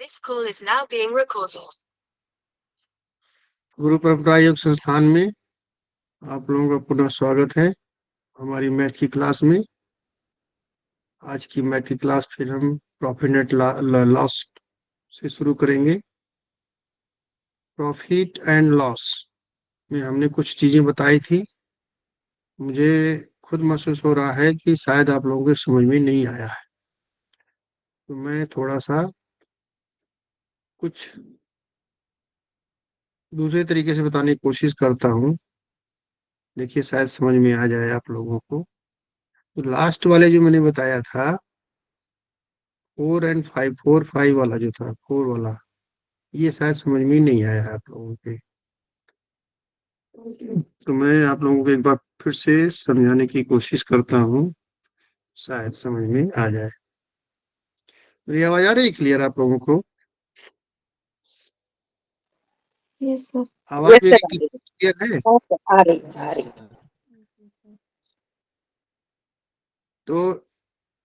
This call is now being recorded. गुरु परंपरा योग संस्थान में आप लोगों का पुनः स्वागत है हमारी मैथ की क्लास में। आज की मैथ की क्लास फिर हम प्रॉफिट नेट लॉस से शुरू करेंगे। प्रॉफिट एंड लॉस में हमने कुछ चीजें बताई थी। मुझे खुद महसूस हो रहा है कि शायद आप लोगों के समझ में नहीं आया है, तो मैं थोड़ा सा कुछ दूसरे तरीके से बताने की कोशिश करता हूँ। देखिए शायद समझ में आ जाए आप लोगों को। तो लास्ट वाले जो मैंने बताया था 4 और 5, 4, 5 वाला जो था, 4 वाला, ये शायद समझ में ही नहीं आया है आप लोगों के। तो मैं आप लोगों को एक बार फिर से समझाने की कोशिश करता हूँ, शायद समझ में आ जाए। मेरी आवाज आ रही है क्लियर आप लोगों को? Yes sir. आवाज मेरी क्लियर है? आ रही। तो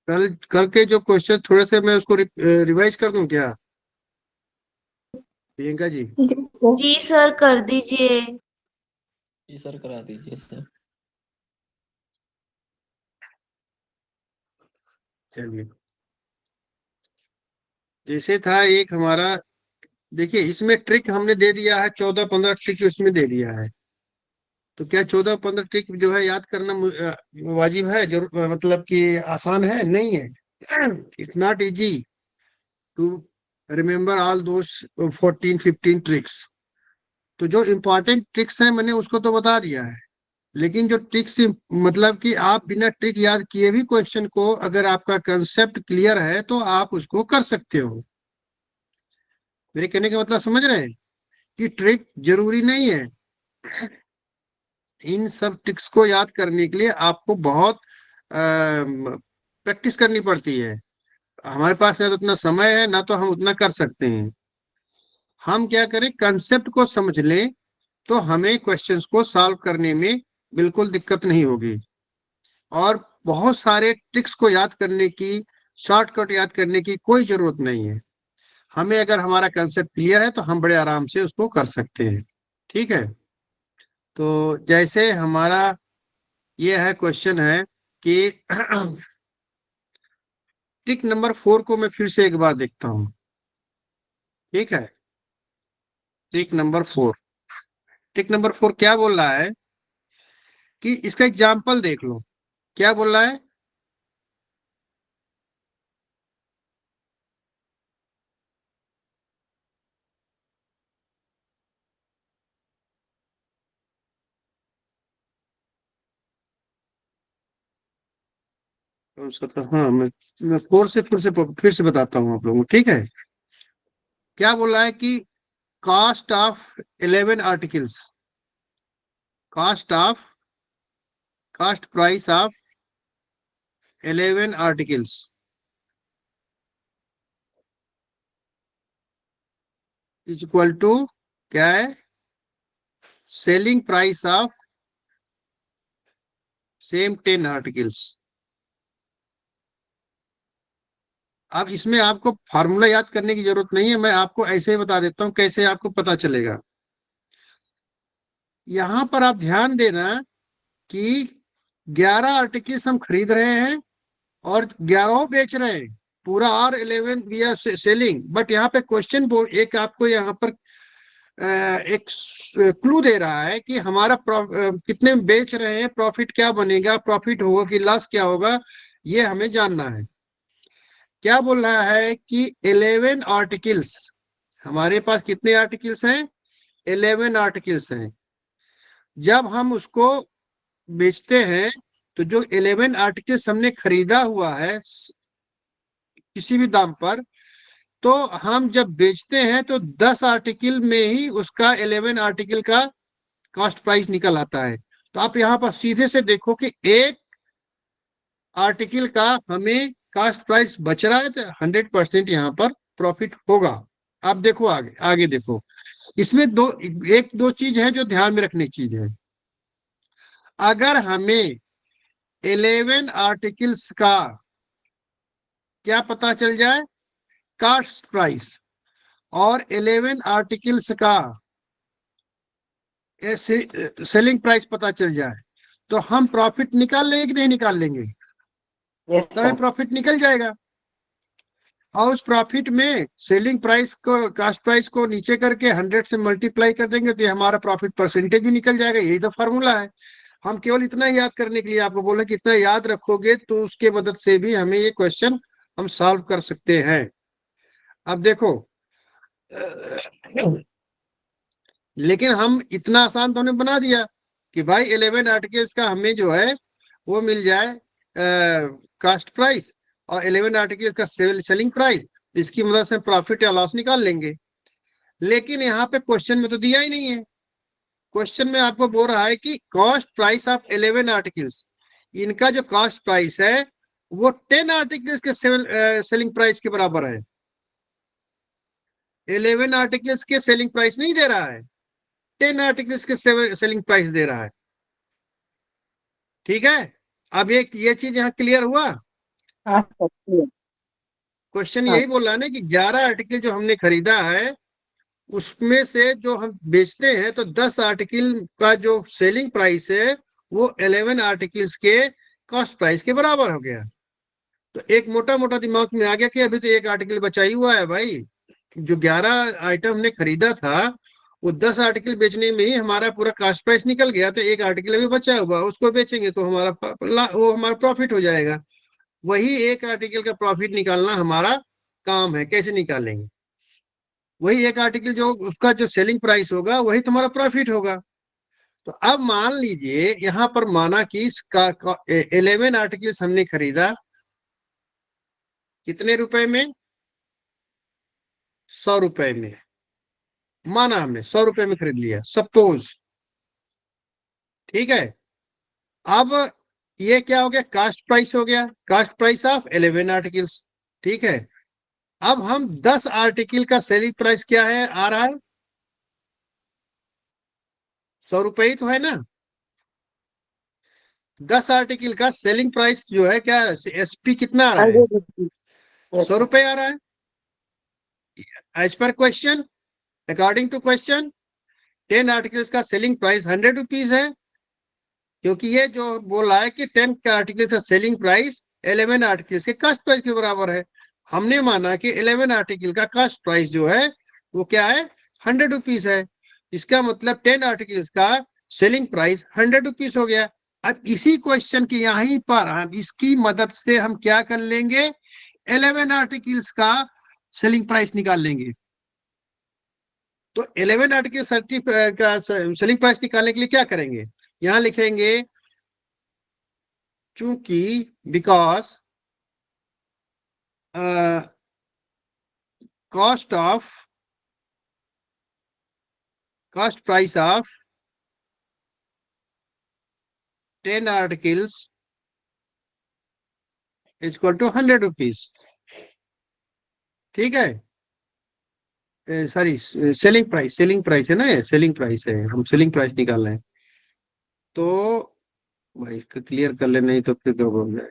कल कल के जो क्वेश्चन थोड़े से मैं उसको रिवाइज कर दूं क्या प्रियंका जी? जी सर कर दीजिए। जी सर करा दीजिए सर। चलिए, जैसे था एक हमारा, देखिए इसमें ट्रिक हमने दे दिया है, 14-15 ट्रिक इसमें दे दिया है। तो क्या 14-15 ट्रिक जो है याद करना वाजिब है? जरूर, मतलब कि आसान है? नहीं है। It's not easy to remember all those 14-15 tricks. तो जो इम्पोर्टेंट ट्रिक्स हैं मैंने उसको तो बता दिया है, लेकिन जो ट्रिक्स, मतलब कि आप बिना ट्रिक याद किए भी क्वेश्चन को, अगर आपका कंसेप्ट क्लियर है तो आप उसको कर सकते हो। मेरे कहने का मतलब समझ रहे हैं कि ट्रिक जरूरी नहीं है। इन सब ट्रिक्स को याद करने के लिए आपको बहुत प्रैक्टिस करनी पड़ती है। हमारे पास ना तो उतना समय है, ना तो हम उतना कर सकते हैं। हम क्या करें, कंसेप्ट को समझ लें तो हमें क्वेश्चंस को सॉल्व करने में बिल्कुल दिक्कत नहीं होगी। और बहुत सारे ट्रिक्स को याद करने की, शॉर्टकट याद करने की कोई जरूरत नहीं है। हमें अगर हमारा कंसेप्ट क्लियर है तो हम बड़े आराम से उसको कर सकते हैं। ठीक है, तो जैसे हमारा ये है, क्वेश्चन है कि ट्रिक नंबर 4 को मैं फिर से एक बार देखता हूं। ठीक है, ट्रिक नंबर 4। ट्रिक नंबर 4 क्या बोल रहा है कि इसका एग्जाम्पल देख लो। क्या बोल रहा है? कौन सा था? हाँ, मैं 4 से फिर से बताता हूँ आप लोगों को। ठीक है, क्या बोल रहा है कि cost of 11 articles, cost price of 11 articles is equal to, क्या है, selling price of same 10 articles. अब इसमें आपको फार्मूला याद करने की जरूरत नहीं है, मैं आपको ऐसे ही बता देता हूं कैसे आपको पता चलेगा। यहां पर आप ध्यान देना कि 11 आर्टिकल्स हम खरीद रहे हैं और 11 बेच रहे हैं। पूरा R11 we are selling, but यहाँ पे क्वेश्चन बोर्ड एक आपको यहाँ पर एक क्लू दे रहा है कि हमारा कितने में बेच रहे हैं, प्रॉफिट क्या बनेगा, प्रॉफिट होगा कि लॉस क्या होगा, ये हमें जानना है। क्या बोल रहा है कि 11 आर्टिकल्स, हमारे पास कितने आर्टिकल्स हैं? 11 आर्टिकल्स हैं। जब हम उसको बेचते हैं तो जो 11 आर्टिकल्स हमने खरीदा हुआ है किसी भी दाम पर, तो हम जब बेचते हैं तो 10 आर्टिकल में ही उसका 11 आर्टिकल का कॉस्ट प्राइस निकल आता है। तो आप यहाँ पर सीधे से देखो कि एक आर्टिकल का हमें कॉस्ट प्राइस बच रहा है तो 100% यहाँ पर प्रॉफिट होगा। आप देखो आगे आगे देखो, इसमें एक दो चीज है जो ध्यान में रखने की चीज है। अगर हमें 11 आर्टिकल्स का क्या पता चल जाए, कास्ट प्राइस, और 11 आर्टिकल्स का सेलिंग प्राइस पता चल जाए तो हम प्रॉफिट निकाल लेंगे कि नहीं निकाल लेंगे? Yes, तभी sir. प्रॉफिट निकल जाएगा। और उस प्रॉफिट में सेलिंग प्राइस को, कास्ट प्राइस को नीचे करके 100 से मल्टीप्लाई कर देंगे तो ये हमारा प्रॉफिट परसेंटेज भी निकल जाएगा। यही तो फॉर्मूला है। हम केवल इतना याद करने के लिए आपको बोले कि इतना याद रखोगे तो उसके मदद से भी हमें ये क्वेश्चन हम सॉल्व कर सकते हैं। अब देखो, लेकिन हम इतना आसान तो हमने बना दिया कि भाई 11 आर्टिकल्स का हमें जो है वो मिल जाए कास्ट प्राइस और 11 आर्टिकल्स का सेलिंग प्राइस, इसकी मदद से प्रॉफिट या लॉस निकाल लेंगे। लेकिन यहाँ पे क्वेश्चन में तो दिया ही नहीं है। क्वेश्चन में आपको बोल रहा है कि कॉस्ट प्राइस ऑफ 11 आर्टिकल्स, इनका जो कॉस्ट प्राइस है वो 10 आर्टिकल्स के सेलिंग प्राइस के बराबर है। 11 आर्टिकल्स के सेलिंग प्राइस नहीं दे रहा है, 10 आर्टिकल्स के सेलिंग प्राइस दे रहा है। ठीक है, अब ये चीज यहाँ क्लियर हुआ। हाँ सर, clear. क्वेश्चन हाँ. यही बोल रहा है ना कि 11 आर्टिकल जो हमने खरीदा है उसमें से जो हम बेचते हैं तो 10 आर्टिकल का जो सेलिंग प्राइस है वो 11 आर्टिकल्स के कॉस्ट प्राइस के बराबर हो गया। तो एक मोटा मोटा दिमाग में आ गया कि अभी तो एक आर्टिकल बचा ही हुआ है भाई। जो 11 आइटम हमने खरीदा था वो 10 आर्टिकल बेचने में ही हमारा पूरा कास्ट प्राइस निकल गया, तो एक आर्टिकल अभी बचा हुआ, उसको बेचेंगे तो वो हमारा प्रॉफिट हो जाएगा। वही एक आर्टिकल का प्रॉफिट निकालना हमारा काम है। कैसे निकालेंगे? वही एक आर्टिकल जो उसका जो सेलिंग प्राइस होगा वही तुम्हारा प्रॉफिट होगा। तो अब मान लीजिए यहाँ पर माना कि इसका 11 आर्टिकल्स हमने खरीदा कितने रुपए में? 100 रुपए में। माना हमने 100 रुपए में खरीद लिया, सपोज। ठीक है, अब ये क्या हो गया? कास्ट प्राइस हो गया, कास्ट प्राइस ऑफ 11 आर्टिकल्स। ठीक है, अब हम 10 आर्टिकल का सेलिंग प्राइस क्या है आ रहा है? 100 रुपए ही तो है ना। 10 आर्टिकल का सेलिंग प्राइस जो है क्या, एसपी कितना आ रहा है? 100 rupees. Yes, 100 sir. रुपए आ रहा है। As per question, according to question 10 articles का सेलिंग प्राइस 100 रुपीज है, क्योंकि ये जो बोल रहा है कि 10 का आर्टिकल का सेलिंग प्राइस 11 आर्टिकल्स के कास्ट प्राइस के बराबर है। हमने माना कि 11 आर्टिकल का कास्ट प्राइस जो है वो क्या है? 100 रुपीज है। इसका मतलब 10 आर्टिकल्स का सेलिंग प्राइस 100 रुपीज हो गया। अब इसी क्वेश्चन के यहीं पर हम इसकी मदद से हम क्या कर लेंगे? 11 आर्टिकल्स का सेलिंग प्राइस निकाल लेंगे। तो 11 आर्टिकल का सेलिंग प्राइस निकालने के लिए क्या करेंगे? यहां लिखेंगे चूंकि because cost price of 10 articles is equal to 100 rupees. ठीक है, सॉरी, सेलिंग प्राइस है ना, ये सेलिंग प्राइस है, हम सेलिंग प्राइस निकाल रहे हैं। तो भाई क्लियर कर ले, नहीं तो फिर गड़बड़ हो जाए।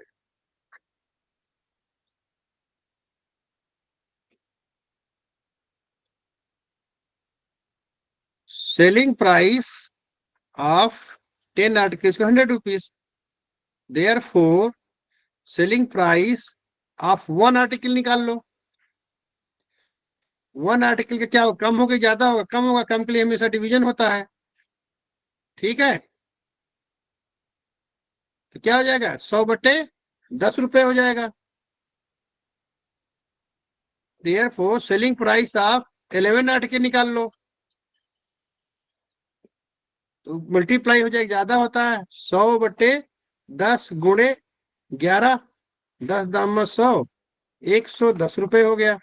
सेलिंग प्राइस ऑफ 10 आर्टिकल्स को 100 rupees, therefore selling price of 1 article निकाल लो। 1 आर्टिकल का क्या होगा? कम होगा ज्यादा होगा? कम होगा। कम के लिए हमेशा डिवीजन होता है। ठीक है, तो क्या हो जाएगा? 100/10 रुपए हो जाएगा। Therefore selling price of 11 article निकाल लो, तो मल्टीप्लाई हो जाएगा, ज्यादा होता है। 100/10 गुणे 11, 10 दाम में 100, 110 रुपए हो गया।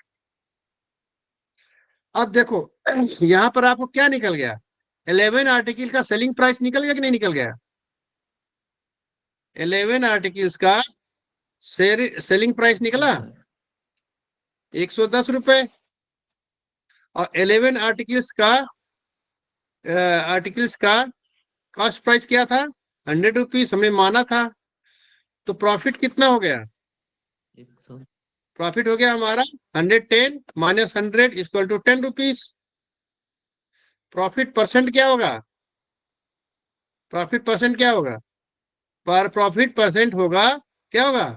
अब देखो यहां पर आपको क्या निकल गया? 11 आर्टिकल का सेलिंग प्राइस निकल गया कि नहीं निकल गया? 11 आर्टिकल्स का सेलिंग प्राइस निकला 110 रुपए, और 11 आर्टिकल्स का कॉस्ट प्राइस क्या था? 100 रुपीज हमने माना था। तो प्रॉफिट कितना हो गया? 100 प्रॉफिट हो गया हमारा 110 minus 100 equal to 10 rupees. Profit percent क्या होगा? प्रॉफिट परसेंट क्या होगा? पर प्रॉफिट परसेंट होगा, क्या होगा?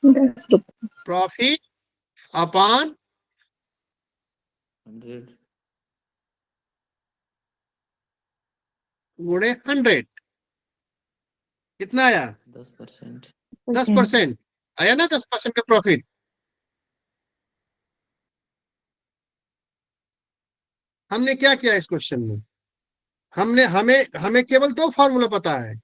10 रुपये। प्रॉफिट अपॉन 100 गुणे 100 कितना आया? 10%। 10% आया ना, 10% का प्रॉफिट। हमने क्या किया इस क्वेश्चन में? हमने हमें हमें केवल दो फॉर्मूला पता है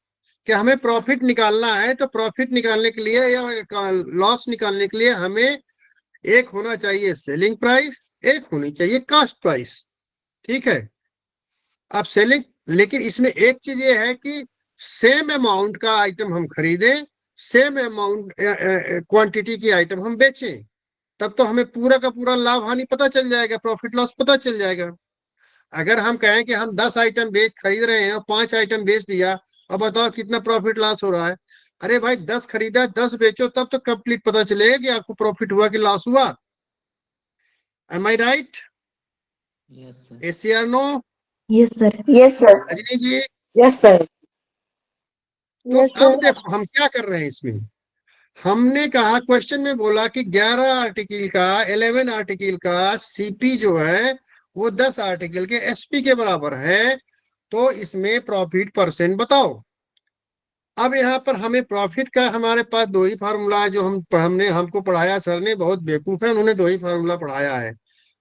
कि हमें प्रॉफिट निकालना है। तो प्रॉफिट निकालने के लिए या लॉस निकालने के लिए हमें एक होना चाहिए सेलिंग प्राइस, एक होनी चाहिए कॉस्ट प्राइस। ठीक है। अब सेलिंग, लेकिन इसमें एक चीज ये है कि सेम अमाउंट का आइटम हम खरीदें, सेम अमाउंट क्वांटिटी की आइटम हम बेचें, तब तो हमें पूरा का पूरा लाभ हानि पता चल जाएगा, प्रॉफिट लॉस पता चल जाएगा। अगर हम कहें कि हम 10 आइटम बेच खरीद रहे हैं और 5 आइटम बेच दिया, अब बताओ कितना प्रॉफिट लॉस हो रहा है। अरे भाई 10 खरीदा 10 बेचो, तब तो कंप्लीट पता चलेगा कि आपको प्रॉफिट हुआ कि लॉस हुआ। Am I right? Yes sir. S C R no? Yes sir. Yes sir. Rajni ji? Yes sir. तो यस अब सर। देखो हम क्या कर रहे हैं इसमें। हमने कहा क्वेश्चन में बोला कि 11 आर्टिकल का 11 आर्टिकल का सीपी जो है वो 10 आर्टिकल के एसपी के बराबर है, तो इसमें प्रॉफिट परसेंट बताओ। अब यहाँ पर हमें प्रॉफिट का हमारे पास दो ही फार्मूला है जो हमने हमको पढ़ाया, सर ने बहुत बेवकूफ है, उन्होंने दो ही फार्मूला पढ़ाया है।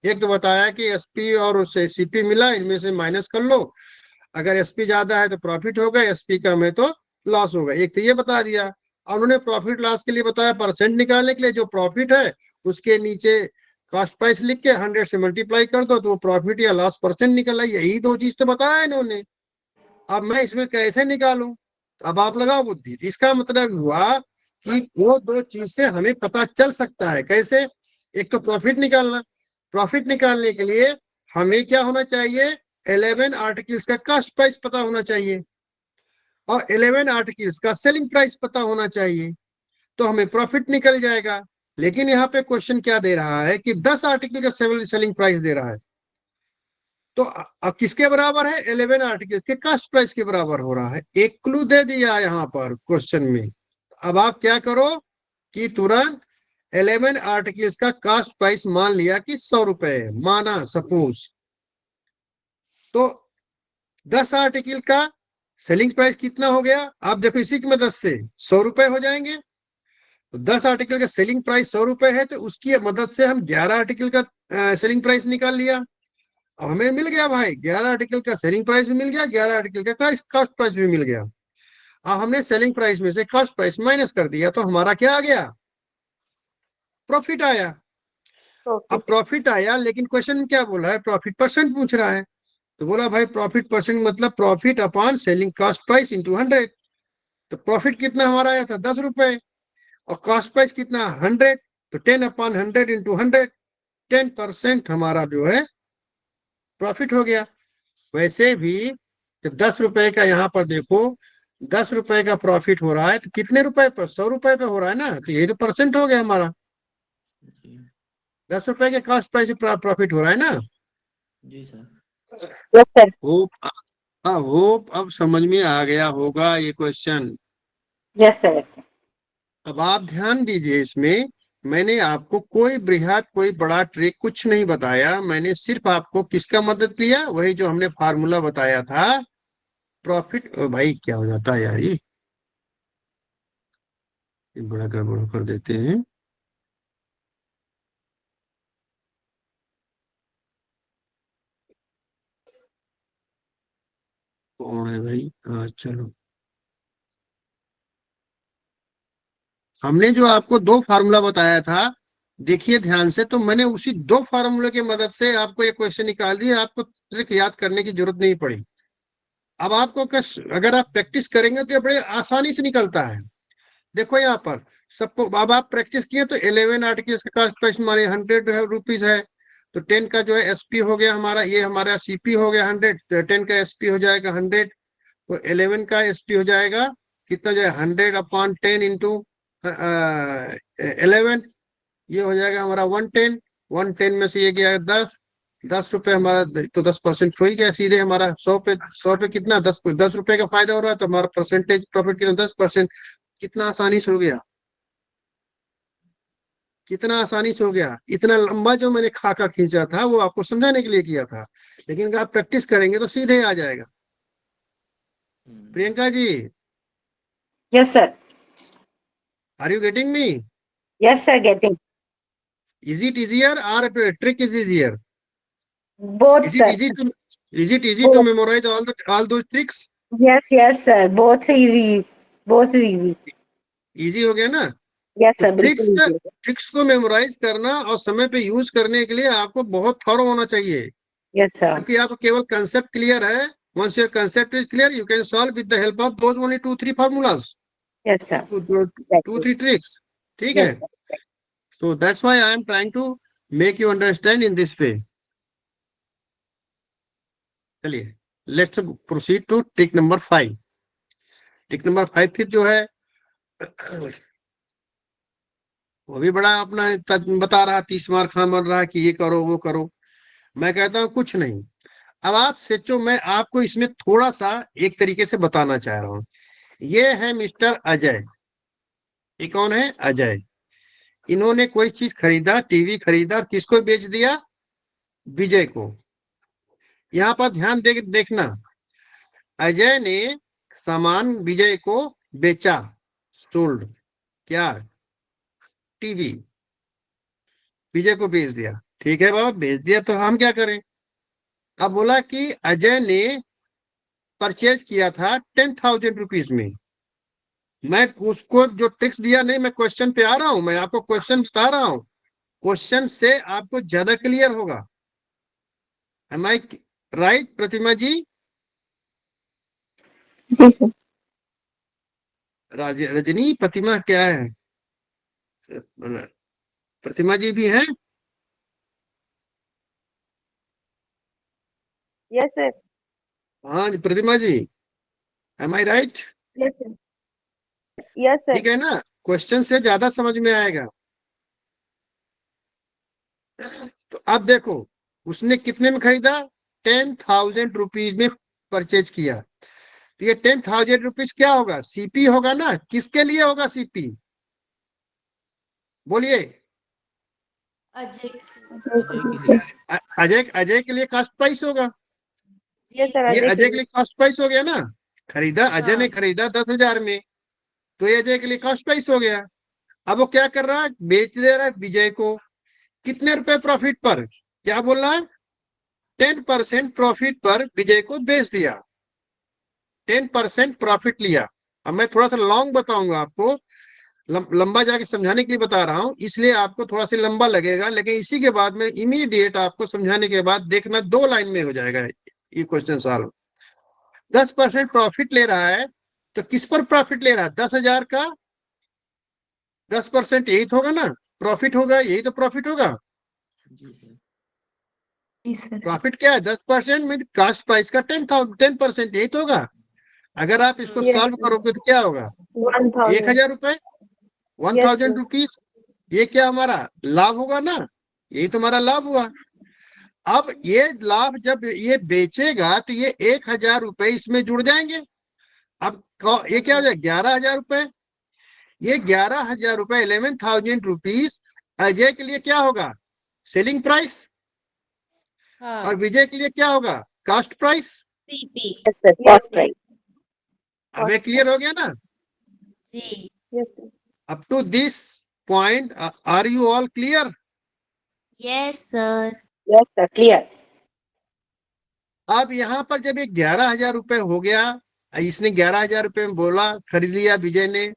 एक तो बताया कि एसपी और उससे सीपी मिला, इनमें से माइनस कर लो, अगर एसपी ज्यादा है तो प्रॉफिट होगा, एसपी कम है तो लॉस होगा। एक तो ये बता दिया। और उन्होंने प्रॉफिट लॉस के लिए बताया परसेंट निकालने के लिए, जो प्रॉफिट है उसके नीचे कॉस्ट प्राइस लिख के 100 से मल्टीप्लाई कर दो तो वो प्रॉफिट या लॉस परसेंट निकल आई। यही दो चीज तो बताया इन्होंने। अब मैं इसमें कैसे निकालूं? अब आप लगाओ बुद्धि। इसका मतलब हुआ कि वो दो चीज से हमें पता चल सकता है। कैसे? एक तो प्रॉफिट निकालना, प्रॉफिट निकालने के लिए हमें क्या होना चाहिए? 11 आर्टिकल्स का कॉस्ट प्राइस पता होना चाहिए और 11 आर्टिकल्स का सेलिंग प्राइस पता होना चाहिए, तो हमें प्रॉफिट निकल जाएगा। लेकिन यहाँ पे क्वेश्चन क्या दे रहा है कि 10 आर्टिकल का सेलिंग प्राइस दे रहा है, तो अब किसके बराबर है? 11 आर्टिकल्स के कॉस्ट प्राइस के बराबर हो रहा है। एक क्लू दे दिया यहाँ पर क्वेश्चन में। अब आप क्या करो कि तुरंत 11 आर्टिकल्स का कॉस्ट प्राइस मान लिया कि 100 रुपए माना सपोज, तो 10 आर्टिकल का सेलिंग प्राइस कितना हो गया? आप देखो इसी की मदद से 100 रुपए हो जाएंगे। तो 10 आर्टिकल का सेलिंग प्राइस 100 रुपए है, तो उसकी मदद से हम 11 आर्टिकल का सेलिंग प्राइस निकाल लिया। अब हमें मिल गया भाई 11 आर्टिकल का सेलिंग प्राइस भी मिल गया, 11 आर्टिकल का कॉस्ट प्राइस भी मिल गया। अब हमने सेलिंग प्राइस में से कॉस्ट प्राइस माइनस कर दिया, तो हमारा क्या आ गया? प्रॉफिट आया। अब प्रॉफिट आया, लेकिन क्वेश्चन में क्या बोला है? प्रॉफिट परसेंट पूछ रहा है। तो बोला भाई प्रॉफिट परसेंट मतलब profit upon selling cost price into 100। तो प्रॉफिट कितना हमारा आया था? 10 रुपए, और कॉस्ट प्राइस कितना? 100, तो 10 अपॉन 100 इंटू 100, 10% हमारा जो है प्रॉफिट हो गया। वैसे भी जब 10 रुपए का यहाँ पर देखो 10 रुपए का प्रॉफिट हो रहा है, तो कितने रुपए पर? 100 रुपए पे हो रहा है ना, तो यही तो परसेंट हो गया हमारा। जी 10 रुपए के कॉस्ट प्राइस प्रॉफिट हो रहा है ना। जी sir. Yes sir. Hope hope अब समझ में आ गया होगा ये question. Yes sir. Yes sir. अब आप ध्यान दीजिए, इसमें मैंने आपको कोई बृहद कोई बड़ा ट्रिक कुछ नहीं बताया, मैंने सिर्फ आपको किसका मदद लिया? वही जो हमने फार्मूला बताया था प्रॉफिट। भाई क्या हो जाता है यार, ये बड़ा गड़बड़ कर देते हैं। कौन है भाई? हाँ चलो, हमने जो आपको दो फार्मूला बताया था, देखिए ध्यान से, तो मैंने उसी दो फार्मूले की मदद से आपको ये क्वेश्चन निकाल दिया, आपको ट्रिक याद करने की जरूरत नहीं पड़ी। अब आपको अगर आप प्रैक्टिस करेंगे तो ये बड़े आसानी से निकलता है। देखो यहाँ पर सबको, अब आप प्रैक्टिस किए तो 11 आर्टिकल्स का कॉस्ट प्राइस हमारे 100 रुपीज है, तो 10 का जो है एसपी हो गया हमारा, ये हमारा सीपी हो गया 100, 10 का एसपी हो जाएगा 100, तो 11 का एसपी हो जाएगा कितना जो है 100 अपॉन 10 इंटू 11, ये हो जाएगा हमारा 110, 110 में से ये गया 10 रुपए हमारा, तो 10% हो ही गया सीधे हमारा। 100 पे कितना, 10 रुपए का फायदा हो रहा है, तो हमारा परसेंटेज प्रॉफिट कितना, 10%। कितना आसानी से हो गया, कितना आसानी से हो गया। इतना लंबा जो मैंने खाका खींचा था वो आपको समझाने के लिए किया था, लेकिन अगर आप प्रैक्टिस करेंगे तो सीधे आ जाएगा। Priyanka ji, Yes, sir. Are you getting me? Yes, sir. Getting. Is it easier or trick is easier? Both, Is it sir. easy to is it easy to Both. memorize all those tricks? Yes, yes, sir. Both easy. Both easy. Easy हो गया ना? Yes, तो sir. बिल्कुल easy. Tricks को memorise करना और समय पे यूज करने के लिए आपको बहुत थॉरो होना चाहिए। Yes, sir. जबकि आपको केवल कंसेप्ट क्लियर है, once your concept is clear you can solve with the help of those only 2-3 formulas, Yes, sir. 2-3 tricks। ठीक Yes, है? sir. So that's why I am trying to make you understand in this way। चलिए, let's proceed to trick number 5। Trick number 5 फिर जो है वो भी बड़ा अपना बता रहा, 30 मार्क हाँ बन रहा कि ये करो वो करो। मैं कहता हूँ कुछ नहीं। अब आप सोचो, मैं आपको इसमें थोड़ा सा एक तरीके से बताना चाह रहा हूँ। ये है मिस्टर अजय। ये कौन है? अजय। इन्होंने कोई चीज खरीदा, टीवी खरीदा, और किसको बेच दिया? विजय को। यहाँ पर ध्यान देखना, अजय ने सामान विजय को बेचा, सोल्ड। क्या? टीवी विजय को बेच दिया। ठीक है बाबा, बेच दिया तो हम क्या करें? अब बोला कि अजय ने परचेज किया था 10,000 रुपीज में। मैं उसको जो ट्रिक्स दिया, नहीं, मैं क्वेश्चन पे आ रहा हूं, मैं आपको क्वेश्चन बता रहा हूं। क्वेश्चन से आपको ज्यादा क्लियर होगा। M I right Pratima ji? Ji sir. Rajni, प्रतिमा क्या है? प्रतिमा जी भी हैं? Yes, sir. हाँ जी, प्रतिमा जी, M I right? Yes, sir. Yes, sir. ठीक है ना? क्वेश्चन से ज्यादा समझ में आएगा। तो अब देखो, उसने कितने में खरीदा? 10,000 रुपीज में परचेज किया। तो ये 10,000 रुपीज क्या होगा? सीपी होगा ना? किसके लिए होगा सीपी? बोलिए। अजय। अजय के लिए कॉस्ट प्राइस होगा। Yes, sir. ये अजय अजय के लिए कॉस्ट प्राइस हो गया ना? खरीदा, अजय ने हाँ। खरीदा 10,000 में, तो ये अजय के लिए कॉस्ट प्राइस हो गया। अब वो क्या कर रहा है? बेच दे रहा है विजय को। कितने रुपए प्रॉफिट पर? क्या बोल रहा है? 10% प्रॉफिट पर विजय को बेच दिया। 10% प्रॉफिट लिया। अब मैं थोड़ा सा लॉन्ग बताऊंगा आपको, लंबा जाके समझाने के लिए बता रहा हूं, इसलिए आपको थोड़ा सा लंबा लगेगा, लेकिन इसी के बाद में इमीडिएट आपको समझाने के बाद देखना 2 लाइन में हो जाएगा ये क्वेश्चन सॉल्व। 10% प्रॉफिट ले रहा है, तो किस पर प्रॉफिट ले रहा है? 10,000 का 10% यही तो होगा ना? प्रॉफिट होगा, यही तो प्रॉफिट होगा। जी सर। प्रॉफिट क्या है? 10% में कास्ट प्राइस का 10% यही तो होगा। अगर आप इसको Yes, सॉल्व करोगे तो क्या होगा? 1,000. 1,000 रुपए, Yes, 1,000 sir. रुपीज। ये क्या हमारा लाभ होगा ना? यही तो हमारा लाभ हुआ। अब ये लाभ जब ये बेचेगा तो ये 1,000 रुपए इसमें जुड़ जाएंगे। अब ये क्या हो जाएगा? 11,000 रुपए। ये 11,000 रुपए, 11,000 रुपीज अजय के लिए क्या होगा? Selling price. हाँ। और विजय के लिए क्या होगा? Cost price. CP. Yes, sir. Cost right. अब ये क्लियर हो गया ना? जी। Yes, sir. Up to this point are you all clear? Yes sir. Yes, sir. Clear. अब यहाँ पर जब ये 11,000 रुपए हो गया, इसने 11,000 रुपए में बोला, खरीद लिया विजय ने।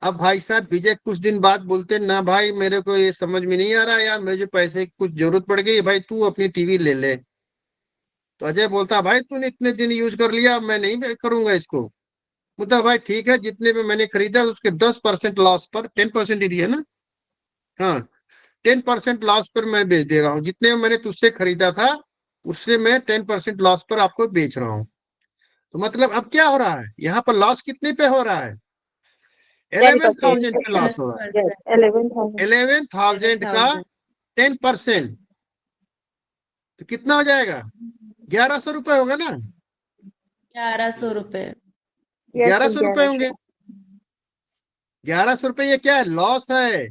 अब भाई साहब विजय कुछ दिन बाद बोलते ना, भाई मेरे को ये समझ में नहीं आ रहा यार, मुझे पैसे की कुछ जरूरत पड़ गई, भाई तू अपनी टीवी ले ले। तो अजय बोलता, भाई तूने इतने दिन यूज कर लिया, मैं नहीं करूंगा इसको। बोलता, भाई ठीक है, जितने में मैंने खरीदा उसके 10% लॉस पर, 10% ही दिया ना? हाँ, 10% लॉस पर मैं बेच दे रहा हूँ। जितने में मैंने तुझसे खरीदा था उससे मैं 10% लॉस पर आपको बेच रहा हूँ। तो मतलब अब क्या हो रहा है? यहाँ पर लॉस कितने पे हो रहा है? 11,000 का लॉस होगा। Yes, 11,000. 11,000 का 10%, तो कितना हो जाएगा? 1,100 रुपए होगा ना? 1100 रुपए। Yes, 1,100 रुपए 11. होंगे। 1,100 रुपए ये क्या है? लॉस है,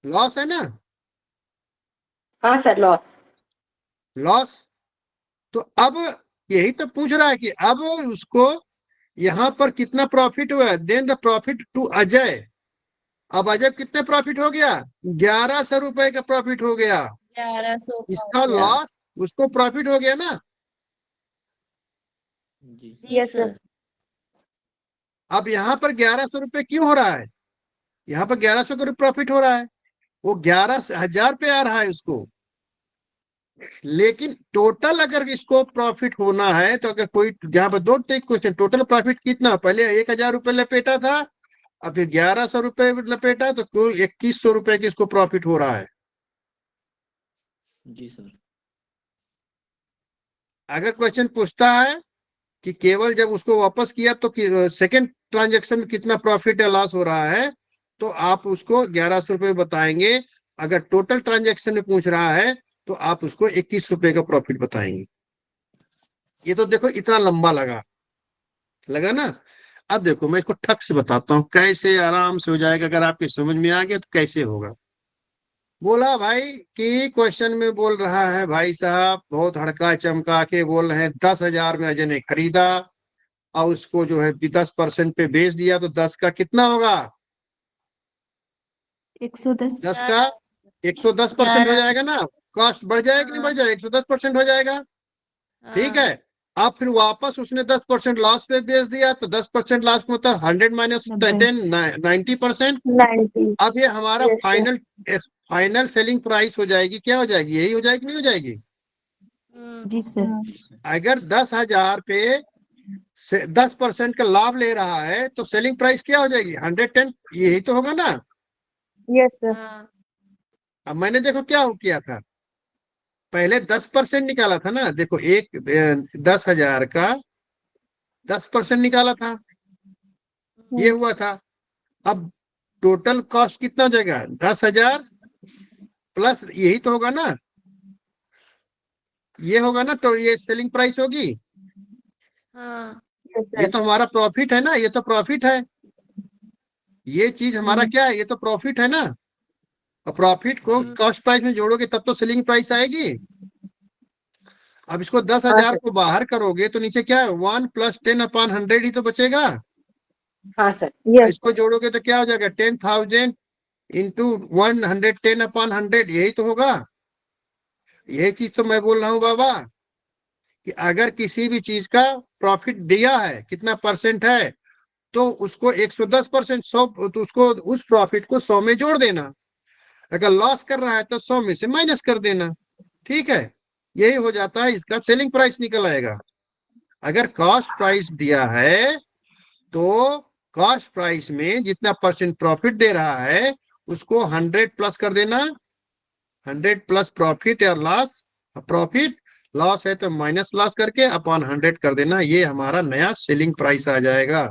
लॉस है ना, हाँ सर, लॉस. लॉस। तो अब यही तो पूछ रहा है कि अब उसको यहाँ पर कितना प्रॉफिट हुआ, then the profit to Ajay. अब अजय कितने प्रॉफिट हो गया? 1,100 रुपए का प्रॉफिट हो गया। 1100 का इसका हो गया। लॉस उसको प्रॉफिट हो गया ना। जी जी Yes, सर। sir. अब यहाँ पर 1,100 रुपए क्यों हो रहा है? यहाँ पर 1,100 का प्रॉफिट हो रहा है, वो 11,000 पे आ रहा है उसको। लेकिन टोटल अगर इसको प्रॉफिट होना है तो अगर कोई, यहाँ पर दो ट्रिक क्वेश्चन, टोटल प्रॉफिट कितना? पहले 1,000 रुपए लपेटा था, अब फिर 1,100 रुपए लपेटा, तो कुल 2,100 रुपए की इसको प्रॉफिट हो रहा है। जी सर। अगर क्वेश्चन पूछता है कि केवल जब उसको वापस किया तो सेकंड ट्रांजेक्शन में कितना प्रॉफिट या लॉस हो रहा है, तो आप उसको 1,100 रुपए बताएंगे। अगर टोटल ट्रांजेक्शन में पूछ रहा है तो आप उसको 21 रुपए का प्रॉफिट बताएंगे। ये तो देखो इतना लंबा लगा ना। अब देखो मैं इसको ठक से बताता हूँ कैसे आराम से हो जाएगा। अगर आपके समझ में आ गया तो कैसे होगा। बोला भाई कि क्वेश्चन में बोल रहा है, भाई साहब बहुत हड़का चमका के बोल रहे हैं 10,000 में अजय ने खरीदा और उसको जो है 10% पे बेच दिया, तो 10 का कितना होगा? 110. 10 का 110% हो जाएगा ना। कॉस्ट बढ़ जाएगा कि नहीं बढ़ जाएगा? 110% हो जाएगा। ठीक है। अब फिर वापस उसने 10% लॉस पे बेच दिया, तो 10% लॉस का मतलब 100 माइनस 10 90%। 90. अब ये हमारा Yes, sir. Final selling price हो जाएगी। क्या हो जाएगी? यही हो जाएगी, नहीं हो जाएगी? जी सर. जी सर। अगर 10,000 पे से 10% का लाभ ले रहा है तो सेलिंग प्राइस क्या हो जाएगी? 110। यही तो होगा ना। Yes, sir. अब मैंने देखो क्या किया था, पहले 10% निकाला था ना। देखो 10,000 का 10% निकाला था, ये हुआ था। अब टोटल कॉस्ट कितना हो जाएगा? 10,000 प्लस यही तो होगा ना, ये होगा ना, तो ये सेलिंग प्राइस होगी। Yes, ये sir. तो हमारा प्रॉफिट है ना, ये तो प्रॉफिट है। ये चीज हमारा क्या है? ये तो प्रॉफिट है ना। और प्रॉफिट को कॉस्ट प्राइस में जोड़ोगे तब तो सेलिंग प्राइस आएगी। अब इसको 10,000 sir. को बाहर करोगे तो नीचे क्या है? 1 + 10/100 ही तो बचेगा। हाँ सर. Yes, इसको जोड़ोगे तो क्या हो जाएगा? 10,000 इंटू 110/100, यही तो होगा। यही चीज तो मैं बोल रहा हूँ बाबा, कि अगर किसी भी चीज का प्रॉफिट दिया है, कितना परसेंट है, तो उसको 110%, 100, तो उसको उस प्रॉफिट को 100 में जोड़ देना। अगर लॉस कर रहा है तो 100 में से माइनस कर देना। ठीक है, यही हो जाता है, इसका सेलिंग प्राइस निकल आएगा। अगर कॉस्ट प्राइस दिया है तो कॉस्ट प्राइस में जितना परसेंट प्रॉफिट दे रहा है उसको 100 प्लस कर देना। 100 प्लस प्रॉफिट या लॉस, प्रॉफिट लॉस है तो माइनस लॉस करके अपॉन 100 कर देना। ये हमारा नया सेलिंग प्राइस आ जाएगा।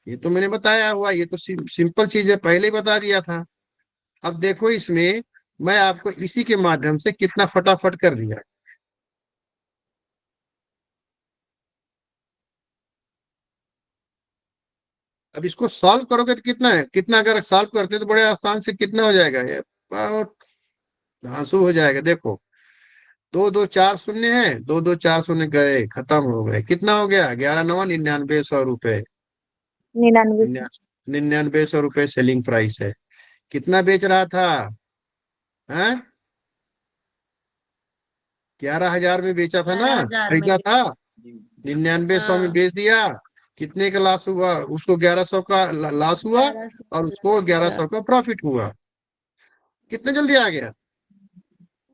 ये तो मैंने बताया हुआ, ये तो सिंपल चीज है, पहले ही बता दिया था। अब देखो इसमें मैं आपको इसी के माध्यम से कितना फटाफट कर दिया। अब इसको सॉल्व करोगे तो कितना है, कितना अगर सॉल्व करते तो बड़े आसान से कितना हो जाएगा? ये बहुत धांसू हो जाएगा। देखो 2 2 4 शून्य है, 2 2 4 शून्य गए, खत्म हो गए। कितना हो गया? 11 9 99 100 रुपए। 99. 99 100 रुपए सेलिंग प्राइस है। कितना बेच रहा था? हैं? 11,000 में बेचा था ना, 11,000 में। खरीदा था। जी 99 100 में बेच दिया। कितने का लॉस हुआ उसको? 1,100 का लॉस हुआ 1100 और उसको 1,100 का प्रॉफिट हुआ। कितना जल्दी आ गया।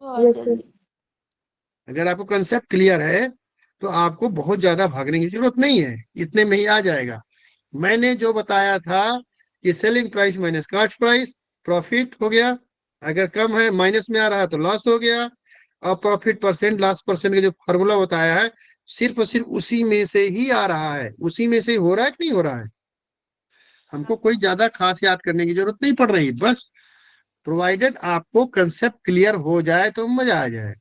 बहुत Yes, sir. जल्दी। अगर आपको कंसेप्ट क्लियर है तो आपको बहुत ज्यादा भागने की जरूरत नहीं है, इतने में ही आ जाएगा। मैंने जो बताया था कि selling price minus cost price, profit हो गया। अगर कम है, माइनस में आ रहा है तो लॉस हो गया। और प्रॉफिट परसेंट लॉस परसेंट का जो फॉर्मूला बताया है सिर्फ और सिर्फ उसी में से ही आ रहा है, उसी में से हो रहा है कि नहीं हो रहा है। हमको कोई ज्यादा खास याद करने की जरूरत नहीं पड़ रही, बस प्रोवाइडेड आपको कंसेप्ट क्लियर हो जाए तो मजा आ जाए।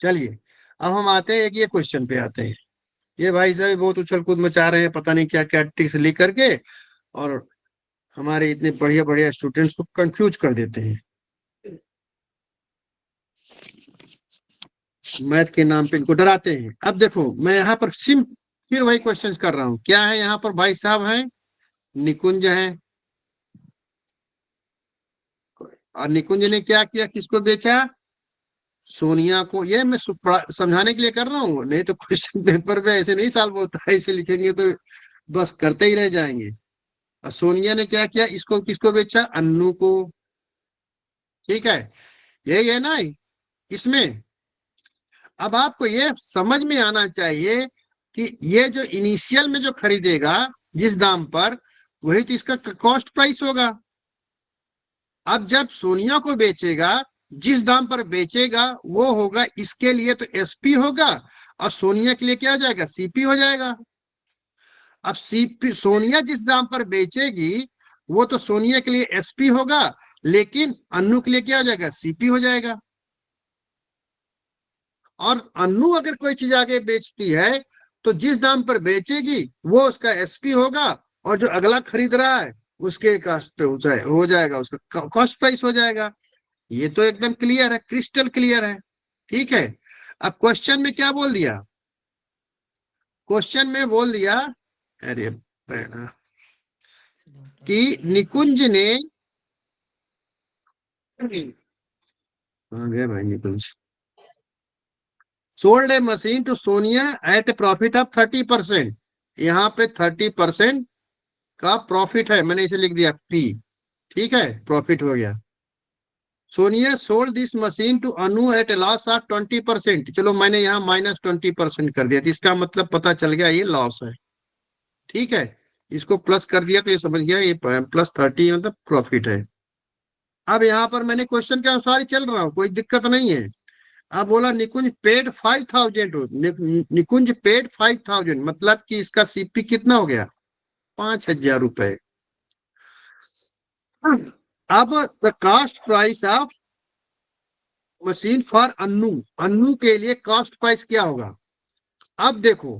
चलिए अब हम आते हैं एक ये क्वेश्चन पे आते हैं। ये भाई साहब बहुत उछल कूद मचा रहे हैं, पता नहीं क्या क्या ट्रिक्स लिख करके, और हमारे इतने बढ़िया बढ़िया स्टूडेंट्स को कंफ्यूज कर देते हैं। मैथ के नाम पे इनको डराते हैं। अब देखो मैं यहाँ पर फिर वही क्वेश्चंस कर रहा हूँ। क्या है यहाँ पर, भाई साहब हैं, निकुंज है, और निकुंज ने क्या किया, किसको बेचा, सोनिया को। ये मैं समझाने के लिए कर रहा हूँ, नहीं तो क्वेश्चन पेपर पे ऐसे नहीं सॉल्व होता है, ऐसे लिखेंगे तो बस करते ही रह जाएंगे। और सोनिया ने क्या किया, इसको किसको बेचा, अन्नू को। ठीक है, यही है ना इसमें। अब आपको ये समझ में आना चाहिए कि ये जो इनिशियल में जो खरीदेगा जिस दाम पर, वही तो इसका कॉस्ट प्राइस होगा। अब जब सोनिया को बेचेगा, जिस दाम पर बेचेगा वो होगा इसके लिए तो एसपी होगा, और सोनिया के लिए क्या हो जाएगा, सीपी हो जाएगा। अब सीपी सोनिया जिस दाम पर बेचेगी वो तो सोनिया के लिए एसपी होगा, लेकिन अन्नू के लिए क्या हो जाएगा, सीपी हो जाएगा। और अन्नू अगर कोई चीज आगे बेचती है तो जिस दाम पर बेचेगी वो उसका एसपी होगा, और जो अगला खरीद रहा है उसके कास्ट पे हो जाएगा, उसका कॉस्ट प्राइस हो जाएगा। ये तो एकदम क्लियर है, क्रिस्टल क्लियर है। ठीक है, अब क्वेश्चन में क्या बोल दिया, क्वेश्चन में बोल दिया, अरे कि निकुंज ने, गए भाई Nikunj, sold a machine to Sonia at a profit of 30%। यहाँ पे 30% का प्रॉफिट है, मैंने इसे लिख दिया पी। ठीक है, प्रॉफिट हो गया। Sonia sold this machine to Anu at a loss of 20%। चलो मैंने यहाँ -20% कर दिया, तो इसका मतलब पता चल गया ये लॉस है। ठीक है, इसको प्लस कर दिया तो ये समझ गया ये +30 मतलब प्रॉफिट है। अब यहाँ पर मैंने क्वेश्चन के अनुसार ही चल रहा हूँ, कोई दिक्कत नहीं है। अब बोला निकुंज पेड 5000, निकुंज पेड 5000, मतलब कि इसका सीपी कितना हो गया, 5000 रुपए। अब the cast price of machine for Annu, Annu के लिए कॉस्ट प्राइस क्या होगा। अब देखो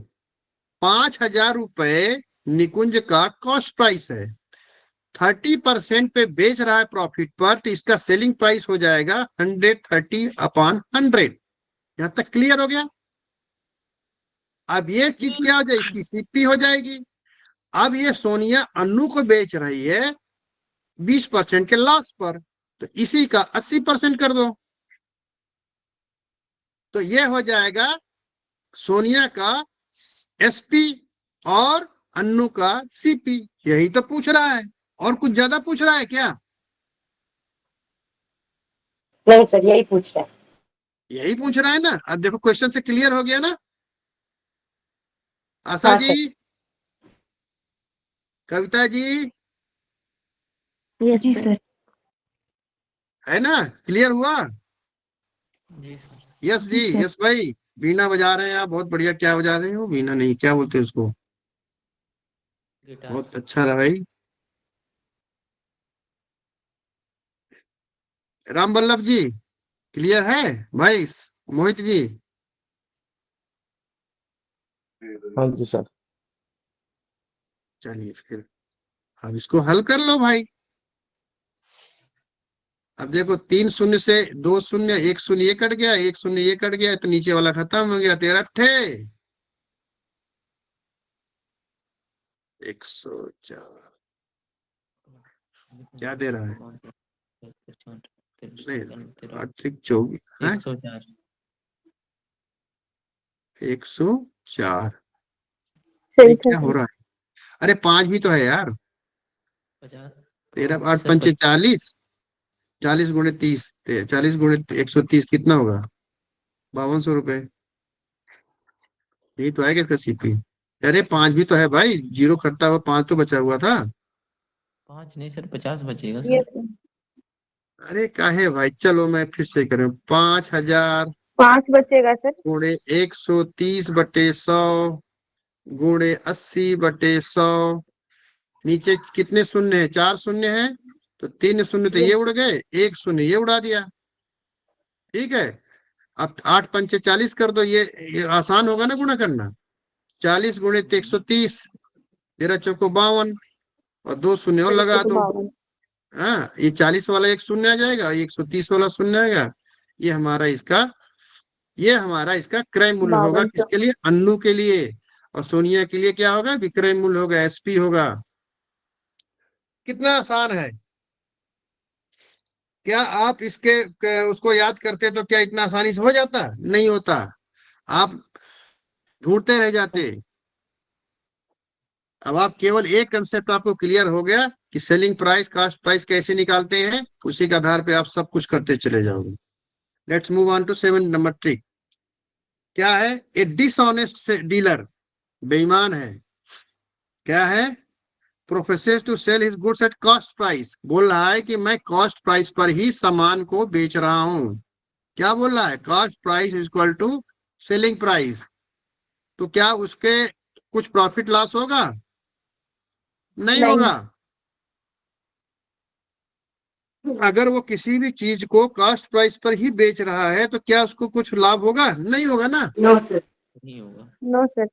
5000 रुपए निकुंज का कॉस्ट प्राइस है, 30% पे बेच रहा है प्रॉफिट पर, तो इसका सेलिंग प्राइस हो जाएगा 130/100। यहां तक क्लियर हो गया। अब ये चीज क्या हो जाए, इसकी सीपी हो जाएगी। अब ये सोनिया अन्नू को बेच रही है 20% के लॉस पर, तो इसी का 80% कर दो, तो ये हो जाएगा सोनिया का एसपी और अन्नू का सीपी। यही तो पूछ रहा है, और कुछ ज्यादा पूछ रहा है क्या। नहीं सर, यही पूछ रहा है। यही पूछ रहा है ना। अब देखो क्वेश्चन से क्लियर हो गया ना। आशा हाँ जी, सर। कविता जी, यस जी सर। है ना, क्लियर हुआ। जी सर। यस जी, जी सर। यस भाई। बीना बजा रहे हैं आप, बहुत बढ़िया। क्या बजा रहे हो, बीना नहीं, क्या बोलते हैं उसको, गिटार। बहुत अच्छा रहा भाई। राम वल्लभ जी क्लियर है भाई, मोहित जी। हाँ जी सर। चलिए फिर अब इसको हल कर लो भाई। अब देखो 3 शून्य से 2 शून्य, 1 शून्य ये कट गया, 1 शून्य ये कट गया, तो नीचे वाला खत्म हो गया। 13 अट्ठे 104। क्या दे रहा है, नहीं 8 24 है, 104। 104। सही ये था क्या हो सर। रहा है, अरे 5 भी तो है यार। 50। 13 8 पंचे 40, 40 गुणे 30, 40 गुणे 130 कितना होगा, 5200 रुपए। यही तो आएगा इसका सीपी। अरे 5 भी तो है भाई, जीरो कटता हुआ 5 तो बचा हुआ था। 5 नहीं सर, 50 बचेगा ये सर। अरे काहे भाई, चलो मैं फिर से करूँ। 5,000 5 बचेगा सर। गुणे 130/100 गुणे 80/100। नीचे कितने शून्य है? 4 शून्य है, तो 3 शून्य तो ये उड़ गए, 1 शून्य ये उड़ा दिया। ठीक है, अब 8 पंचे 40 कर दो। ये आसान होगा ना गुणा करना। 40 गुणे 130, 13 चौको 52, और 2 शून्य और लगा दो। 52। हाँ, ये 40 वाला एक शून्य आ जाएगा, 130 वाला शून्य आएगा। ये हमारा इसका क्रय मूल्य होगा। 52। किसके लिए? अन्नू के लिए। और सोनिया के लिए क्या होगा? विक्रय मूल्य होगा, एसपी होगा। कितना आसान है। क्या आप उसको याद करते तो क्या इतना आसानी से हो जाता? नहीं होता, आप ढूंढते रह जाते। अब आप केवल एक कंसेप्ट आपको क्लियर हो गया कि सेलिंग प्राइस, कास्ट प्राइस कैसे निकालते हैं, उसी के आधार पे आप सब कुछ करते चले जाओगे। Let's move on to 7 number 3। क्या है? ए डिसऑनेस्ट डीलर, बेईमान है। क्या है? Professes to sell his goods at cost price, बोल रहा है कि मैं कॉस्ट प्राइस पर ही सामान को बेच रहा हूं। क्या बोल रहा है? Cost price is equal to selling price. तो क्या उसके कुछ प्रॉफिट लॉस होगा? नहीं नहीं। होगा। अगर वो किसी भी चीज को कॉस्ट प्राइस पर ही बेच रहा है तो क्या उसको कुछ लाभ होगा? नहीं होगा ना। No sir. नहीं होगा। No sir.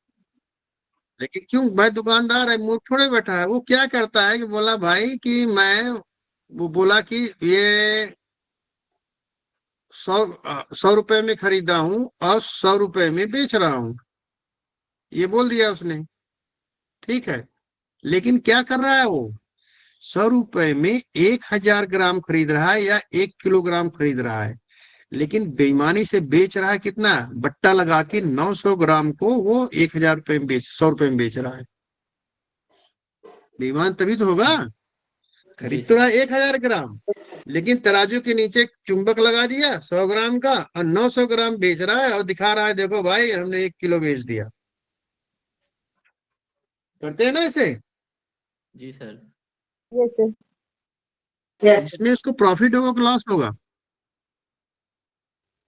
लेकिन क्यों भाई, दुकानदार है, मूर्ख थोड़े बैठा है। वो क्या करता है कि बोला भाई कि वो बोला कि ये 100 रुपए में खरीदा हूं और 100 रुपए में बेच रहा हूं, ये बोल दिया उसने। ठीक है, लेकिन क्या कर रहा है वो? 100 रुपए में 1,000 ग्राम खरीद रहा है या 1 किलोग्राम खरीद रहा है, लेकिन बेईमानी से बेच रहा है कितना? बट्टा लगा के 900 ग्राम को वो 1,000 रुपए में 100 रुपए में बेच रहा है। बेईमान तभी तो होगा। खरीद तो रहा है 1,000 ग्राम, लेकिन तराजू के नीचे चुंबक लगा दिया 100 ग्राम का, और 900 ग्राम बेच रहा है और दिखा रहा है देखो भाई हमने 1 किलो बेच दिया। करते हैं ना इसे। जी सर। Yes sir. यस। इसमें उसको प्रॉफिट होगा कि लॉस होगा?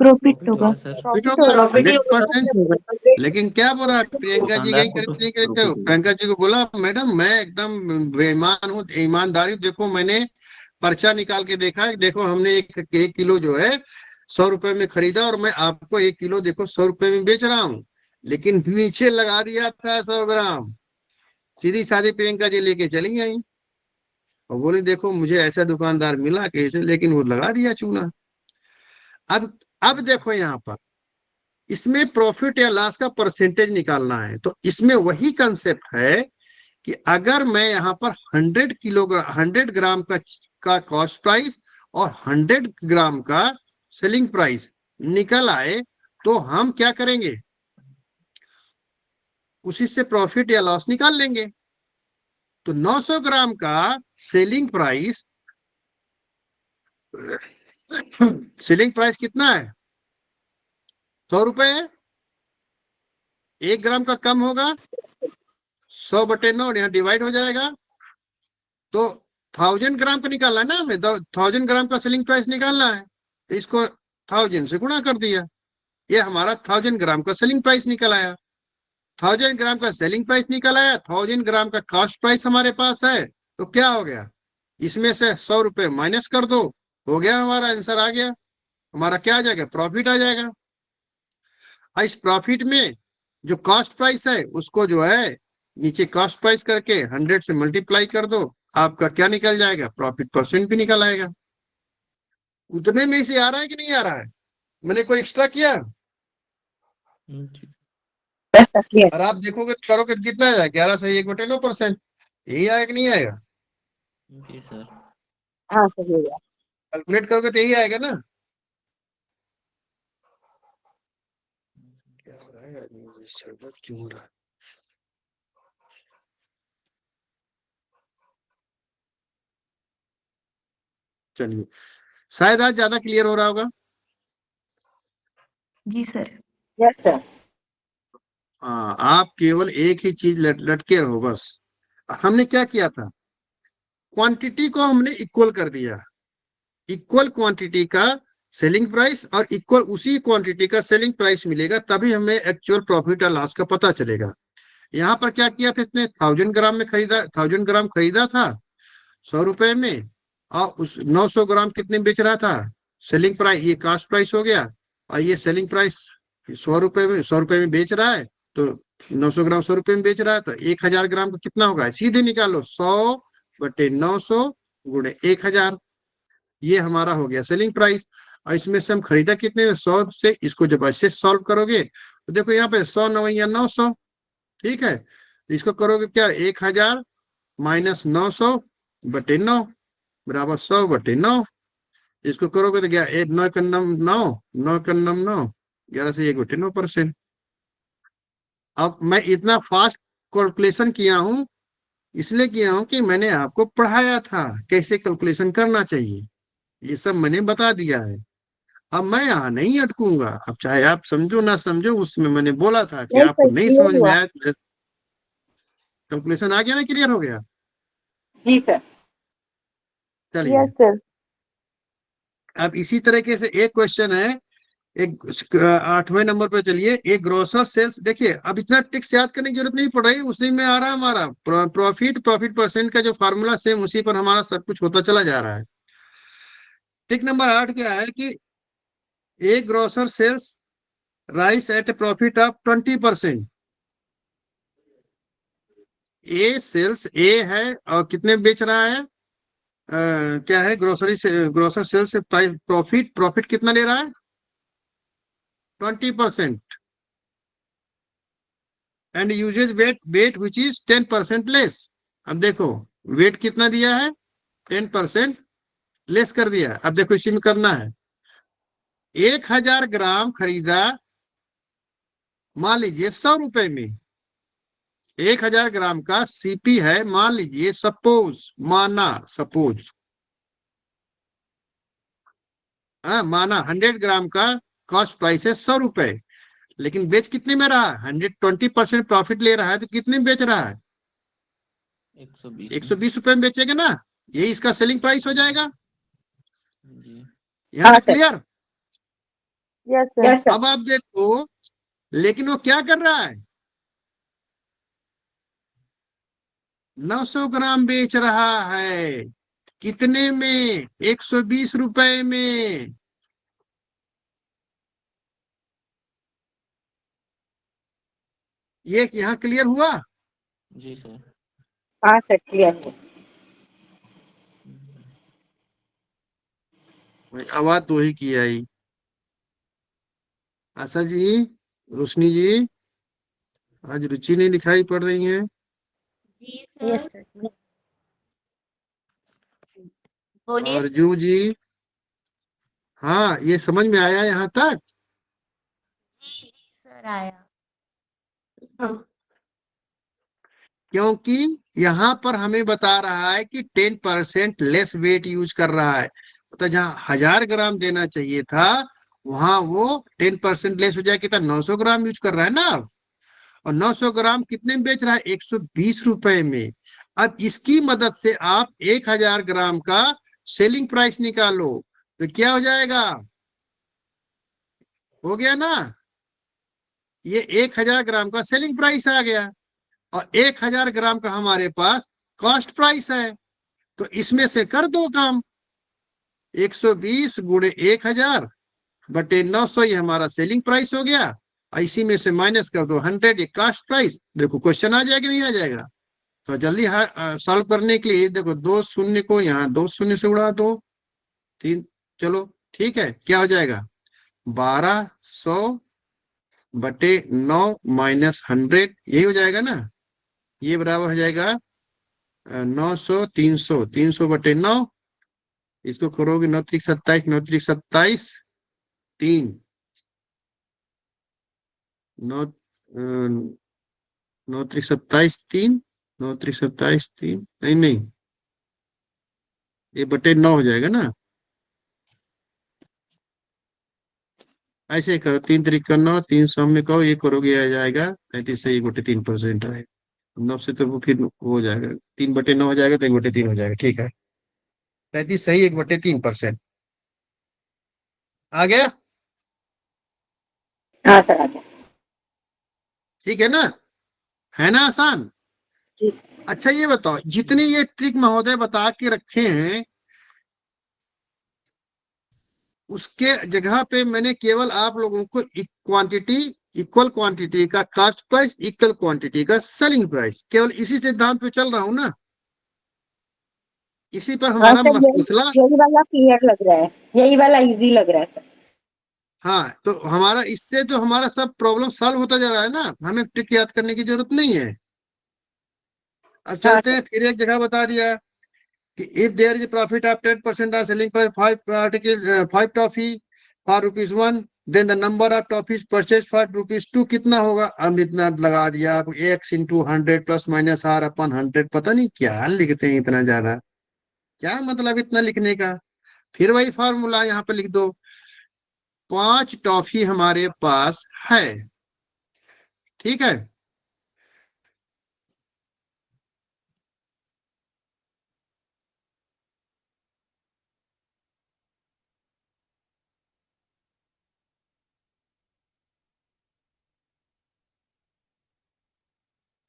प्रॉफिट प्रॉफिट होगा। होगा सर। प्रॉफिट प्रॉफिट होगा प्रॉफिट ही 100%। होगा। लेकिन क्या बोला प्रियंका जी? दुकानदार कहीं को तो खरीदते नहीं खरीदते हो? प्रॉफिट होगा। प्रियंका जी को बोला मैडम मैं एकदम बेईमान हूँ, ईमानदारी देखो, मैंने पर्चा निकाल के देखा, देखो हमने 1 किलो जो है 100 रुपए में खरीदा और मैं आपको 1 किलो देखो 100 रुपए में बेच रहा हूँ, लेकिन नीचे लगा दिया था 100 ग्राम। सीधी सादी प्रियंका जी लेके चली आई और बोली देखो मुझे ऐसा दुकानदार मिला कैसे, लेकिन वो लगा दिया चूना। अब देखो यहाँ पर, इसमें प्रॉफिट या लॉस का परसेंटेज निकालना है, तो इसमें वही कंसेप्ट है कि अगर मैं यहाँ पर 100 ग्राम का कॉस्ट प्राइस और 100 ग्राम का सेलिंग प्राइस निकल आए, तो हम क्या करेंगे? उसी से प्रॉफिट या लॉस निकाल लेंगे। तो 900 ग्राम का सेलिंग प्राइस, सेलिंग प्राइस कितना है? 100 रुपए है। 1 ग्राम का कम होगा, 100/9 यहाँ डिवाइड हो जाएगा। तो 1,000 ग्राम का निकालना है ना हमें, 1,000 ग्राम का सेलिंग प्राइस निकालना है, तो इसको 1,000 से गुणा कर दिया। ये हमारा 1,000 ग्राम का सेलिंग प्राइस निकल आया। 1,000 ग्राम का सेलिंग प्राइस निकल आया, 1,000 ग्राम का कॉस्ट प्राइस हमारे पास है। तो क्या हो गया? इसमें से 100 रुपए माइनस कर दो, हो गया, हमारा आंसर आ गया। हमारा क्या आ जाएगा? प्रॉफिट आ जाएगा। और इस प्रॉफिट में जो कॉस्ट प्राइस है उसको जो है नीचे कॉस्ट प्राइस करके 100 से मल्टीप्लाई कर दो, आपका क्या निकल जाएगा? प्रॉफिट परसेंट भी निकल आएगा। उतने में से आ रहा है कि नहीं आ रहा है? मैंने कोई एक्स्ट्रा किया? जी और आप देखोगे तो करोगे तो कितना आएगा? 11 से 1/9%। यही आएगा कि नहीं आएगा? जी सर। हाँ सही है। कैलकुलेट करोगे तो यही आएगा ना। क्या हो रहा है आदमी को? शरबत क्यों हो रहा है? चलिए, शायद आज ज्यादा क्लियर हो रहा होगा। जी सर। Yes sir. हाँ, आप केवल एक ही चीज लटके रहो बस। हमने क्या किया था? क्वांटिटी को हमने इक्वल कर दिया। इक्वल क्वांटिटी का सेलिंग प्राइस और इक्वल उसी क्वांटिटी का सेलिंग प्राइस मिलेगा, तभी हमें एक्चुअल प्रॉफिट और लॉस का पता चलेगा। यहाँ पर क्या किया था, इसने 1000 ग्राम में खरीदा, 1000 ग्राम खरीदा था 100 रुपए में, और उस 900 ग्राम कितने बेच रहा था, सेलिंग प्राइस, ये कॉस्ट प्राइस हो गया, और ये सेलिंग प्राइस 100 रुपए में, 100 रुपए में बेच रहा है, तो 900 ग्राम 100 रुपए में बेच रहा है, तो 1000 ग्राम का कितना होगा, सीधे निकालो 100/900 गुणे 1000, ये हमारा हो गया सेलिंग प्राइस। और इसमें से हम खरीदा कितने, 100 से, इसको जब ऐसे सॉल्व करोगे तो देखो यहाँ पे 100 9 900, ठीक है, इसको करोगे क्या, 1000 माइनस 900/9 बराबर 100/9, इसको करोगे तो क्या, 9 का 9, 9 का 9, 11 से 1/9%। अब मैं इतना फास्ट कैलकुलेशन किया हूं, इसलिए किया हूं कि मैंने आपको पढ़ाया था कैसे कैलकुलेशन करना चाहिए, ये सब मैंने बता दिया है। अब मैं यहाँ नहीं अटकूंगा, अब चाहे आप समझो ना समझो, उसमें मैंने बोला था कि नहीं आपको सर, नहीं क्लियर समझ में हुआ। आया, कैलकुलेशन आ गया ना, क्लियर हो गया। जी सर। चलिए यस सर। अब इसी तरीके से एक क्वेश्चन है, एक 8वें नंबर पे चलिए, एक ग्रोसर सेल्स, देखिए अब इतना टिक्स याद करने की जरूरत नहीं पड़ रही, उसी में आ रहा है हमारा प्रॉफिट परसेंट का जो फार्मूला, सेम उसी पर हमारा सब कुछ होता चला जा रहा है। टिक नंबर 8 क्या है कि एक grocer sells rice at a profit of 20%। A sells, A है और कितने बेच रहा है, क्या है, ग्रोसरी से, ग्रोसर सेल्स से प्रॉफिट कितना ले रहा है, 20%, and uses weight which is 10% less. अब देखो वेट कितना दिया है, 10% लेस कर दिया। अब देखो इसी में करना है, 1000 ग्राम खरीदा, मान लीजिए 100 रुपए में, 1000 ग्राम का सीपी है, मान लीजिए, सपोज माना 100 ग्राम का कॉस्ट प्राइस है 100 रुपए, लेकिन बेच कितने में रहा है, 120% प्रॉफिट ले रहा है, तो कितने में बेच रहा है, 120 120 रुपए में बेचेगा ना, यही इसका सेलिंग प्राइस हो जाएगा। जी यहाँ हाँ तक सर। क्लियर। Yes sir. अब आप देखो, लेकिन वो क्या कर रहा है, 900 ग्राम बेच रहा है, कितने में, 120 रुपए में। ये यहाँ क्लियर हुआ। जी सर। हाँ सर, क्लियर हुआ। आवाज तो ही की आई। आशा जी, रोशनी जी, आज रुचि नहीं दिखाई पड़ रही है। जी यस सर, सर। बोलिए और सर। जू जी, हाँ ये समझ में आया यहाँ तक। जी जी सर, आया। क्योंकि यहाँ पर हमें बता रहा है कि 10% लेस वेट यूज कर रहा है, मतलब जहाँ 1000 ग्राम देना चाहिए था, वहां वो 10% लेस हो जाए, कितना, 900 ग्राम यूज कर रहा है ना अब। और 900 ग्राम कितने में बेच रहा है, 120 रुपए में। अब इसकी मदद से आप 1000 ग्राम का सेलिंग प्राइस निकालो, तो क्या हो जाएगा, हो गया ना, ये 1000 ग्राम का सेलिंग प्राइस आ गया, और 1000 ग्राम का हमारे पास कॉस्ट प्राइस है। तो इसमें से कर दो काम, 120 गुणे 1000/900, ये हमारा सेलिंग प्राइस हो गया, और इसी में से माइनस कर दो 100, ये कॉस्ट प्राइस। देखो क्वेश्चन आ जाएगा नहीं आ जाएगा। तो जल्दी सॉल्व करने के लिए देखो, 2 शून्य को यहाँ 2 शून्य से उड़ा दो, 3, चलो ठीक है, क्या हो जाएगा, 1200/9 माइनस 100, यही हो जाएगा ना, ये बराबर हो जाएगा 900, 300, 300/9, इसको करोगे 9 त्रिक 27, 9 त्रिक 27, 3, 9 9 त्रिक 27, 3, 9 त्रिक 27, 3, नहीं नहीं, ये बटे 9 हो जाएगा ना, ऐसे ही करो, 3 त्रिक का 9, 300 में कहो, ये करोगे आ जाएगा 33 से 1/3% आएगा, 9 से तो वो फिर हो जाएगा, 3/9 हो जाएगा, तो 1/3 हो जाएगा, ठीक है, 33 सही 1/3%। आ गया? हाँ सर, आ गया। ठीक है ना आसान? जी सर। अच्छा ये बताओ, जितने ये ट्रिक महोदय बता के रखे हैं उसके जगह पे मैंने केवल आप लोगों को क्वांटिटी, इक्वल क्वांटिटी का कॉस्ट प्राइस, इक्वल क्वांटिटी का सेलिंग प्राइस, केवल इसी सिद्धांत पे चल रहा हूं ना, इसी पर हाँ हमारा सर, यही मसला। यही वाला क्लियर लग रहा है, यही वाला इजी लग रहा है सर। हाँ, तो हमारा इससे तो हमारा सब प्रॉब्लम सॉल्व होता जा रहा है ना, हमें ट्रिक याद करने की जरूरत नहीं है। अब हाँ चलते सर। हैं, फिर एक जगह बता दिया कि if there is profit of 10% on selling price 5 article 5 toffee for ₹1, then the number of toffees purchase for ₹2 कितना होगा? अब इतना लगा दिया, आप x into 100 plus minus r अपन 100, पता नहीं क्या लिखते हैं इतना ज्यादा, क्या मतलब इतना लिखने का? फिर वही फॉर्मूला यहाँ पे लिख दो, 5 टॉफी हमारे पास है, ठीक है।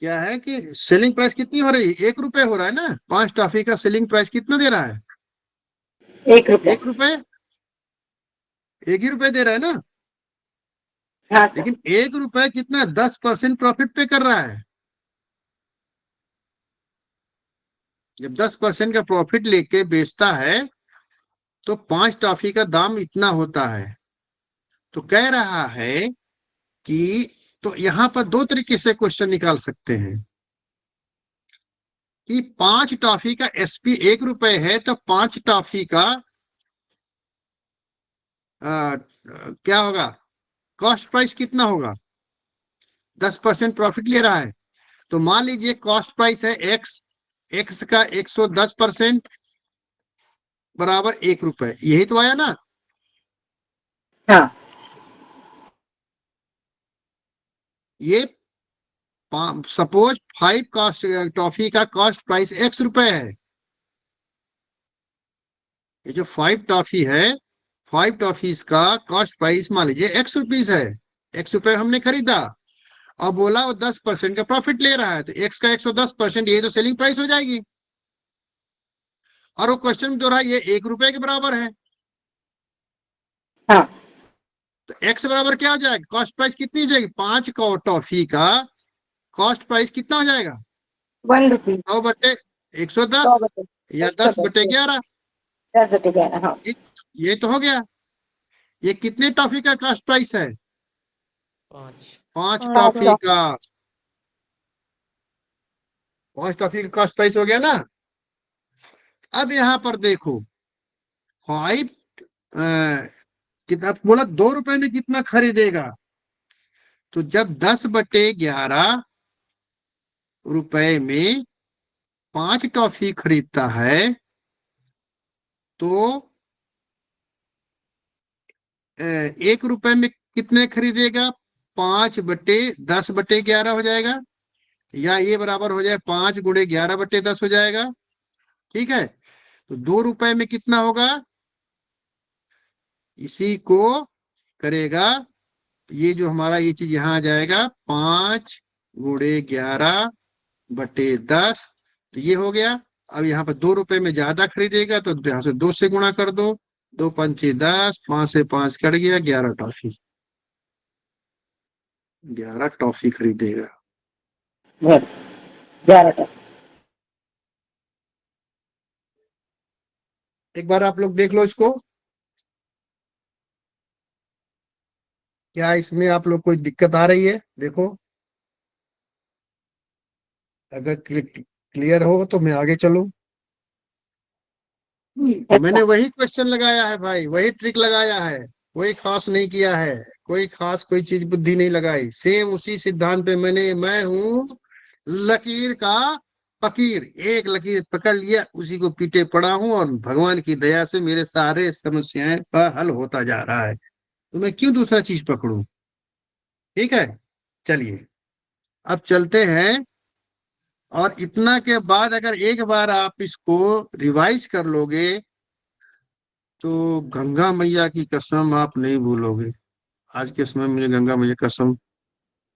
क्या है कि सेलिंग प्राइस कितनी हो रही है? ₹1 हो रहा है ना, 5 टॉफी का सेलिंग प्राइस कितना दे रहा है? 1 रुपया। ₹1, एक ही रुपए दे रहा है ना। हाँ सर। लेकिन ₹1 कितना 10% प्रॉफिट पे कर रहा है। जब 10% का प्रॉफिट लेके बेचता है तो 5 टॉफी का दाम इतना होता है। तो कह रहा है कि, तो यहां पर दो तरीके से क्वेश्चन निकाल सकते हैं कि 5 टॉफी का एसपी ₹1 है, तो 5 टॉफी का क्या होगा, कॉस्ट प्राइस कितना होगा? 10% प्रॉफिट ले रहा है, तो मान लीजिए कॉस्ट प्राइस है एक्स, एक्स का 110% बराबर ₹1, यही तो आया ना। हाँ ये सपोज 5 कॉस्ट टॉफी का कॉस्ट प्राइस ₹X है। ये जो 5 टॉफी है, 5 टॉफीज का कॉस्ट प्राइस मान लीजिए ₹X है। ₹X हमने खरीदा और बोला वो 10% का प्रॉफिट ले रहा है, तो एक्स का 110%, ये तो सेलिंग प्राइस हो जाएगी। और वो क्वेश्चन जो रहा ये ₹1 के बराबर है, हाँ। तो एक्स बराबर क्या हो जाएगा, कॉस्ट प्राइस कितनी हो जाएगी? 5 टॉफी का कॉस्ट प्राइस कितना हो जाएगा? 1 रुपी। 100/110 100 बटे या 10/11। 10 बटे 11। हाँ। ये ये तो हो गया। ये कितने टॉफी का कॉस्ट प्राइस है? 5। 5 5 टॉफी टॉफी। का, 5 टॉफी का कॉस्ट प्राइस हो गया ना। अब यहां पर देखो, 5 कितना बोला, ₹2 में कितना खरीदेगा? तो जब 10/11 में 5 टॉफी खरीदता है तो ₹1 में कितने खरीदेगा? 5/10/11 हो जाएगा, या ये बराबर हो जाए 5 × 11/10 हो जाएगा, ठीक है। तो ₹2 में कितना होगा? इसी को करेगा, ये जो हमारा ये चीज यहाँ आ जाएगा, 5 × 11/10, तो ये हो गया। अब यहाँ पर ₹2 में ज्यादा खरीदेगा तो यहाँ से 2 से गुणा कर दो, 2×5 = 10, 5 से 5 कट गया, 11 टॉफी, 11 टॉफी खरीदेगा। बस 11 टॉफी। एक बार आप लोग देख लो इसको, क्या इसमें आप लोग कोई दिक्कत आ रही है? देखो, अगर क्लियर हो तो मैं आगे चलूं। मैंने अच्छा। वही क्वेश्चन लगाया है भाई, वही ट्रिक लगाया है, कोई खास नहीं किया है, कोई खास कोई चीज बुद्धि नहीं लगाई, सेम उसी सिद्धांत पे मैं हूँ लकीर का फकीर, एक लकीर पकड़ लिया उसी को पीटे पड़ा हूँ, और भगवान की दया से मेरे सारे समस्याएं का हल होता जा रहा है, तो मैं क्यों दूसरा चीज पकड़ूं? ठीक है, चलिए अब चलते हैं। और इतना के बाद अगर एक बार आप इसको रिवाइज कर लोगे तो गंगा मैया की कसम आप नहीं भूलोगे। आज के समय में मुझे गंगा मैया की कसम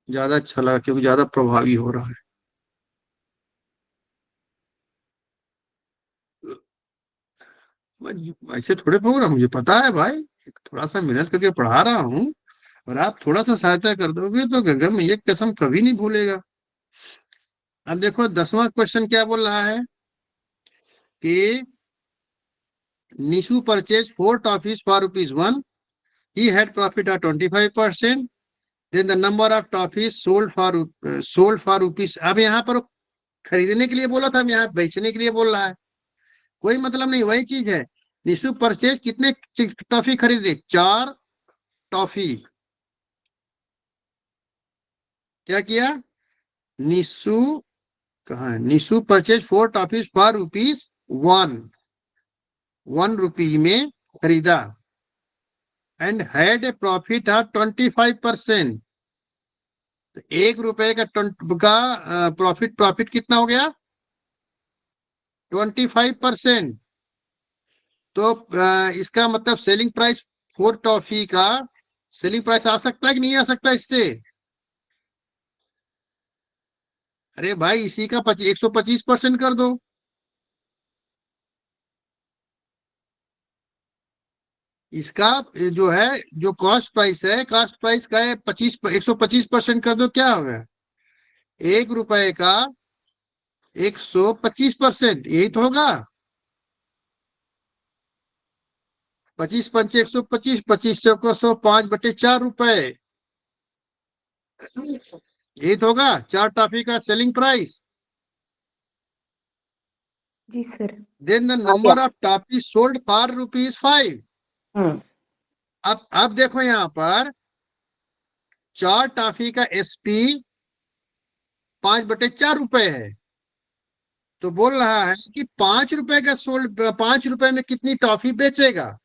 ज्यादा अच्छा लगा क्योंकि ज्यादा प्रभावी हो रहा है। ऐसे थोड़े बोल रहा, मुझे पता है भाई, थोड़ा सा मेहनत करके पढ़ा रहा हूँ, और आप थोड़ा सा सहायता कर दोगे तो गंगा मैया की कसम कभी नहीं भूलेगा। अब देखो 10वां क्वेश्चन क्या बोल रहा है कि Nishu purchase 4 toffees for ₹1। He had profit of 25%। Then the number of toffees sold for rupees. अब यहाँ पर खरीदने के लिए बोला था, हम यहाँ बेचने के लिए बोल रहा है, कोई मतलब नहीं, वही चीज है। निशु परचेज कितने टॉफी खरीदे? 4 टॉफी। क्या किया? निशु, कहाँ है? Nishu purchase 4 toffees for ₹1। 1 रुपी में खरीदा। And had a profit of 25%। 1 रुपए का प्रॉफिट कितना हो गया? 25%। तो इसका मतलब सेलिंग प्राइस 4 टॉफी का सेलिंग प्राइस आ सकता है कि नहीं आ सकता इससे? अरे भाई इसी का 125% कर दो। इसका जो है, जो कॉस्ट प्राइस है, कॉस्ट प्राइस का है 125% कर दो, क्या होगा? 1 रुपए का 125%, यही तो होगा। 25 पंचे 125, 25 चौको 100, 5/4 रुपए, यही तो होगा 4 टॉफी का सेलिंग प्राइस। जी sir. Then the number of toffee sold for ₹5। अब देखो यहाँ पर 4 टॉफी का एसपी 5/4 रुपए है, तो बोल रहा है कि 5 रुपए का सोल्ड, 5 रुपए में कितनी टॉफी बेचेगा?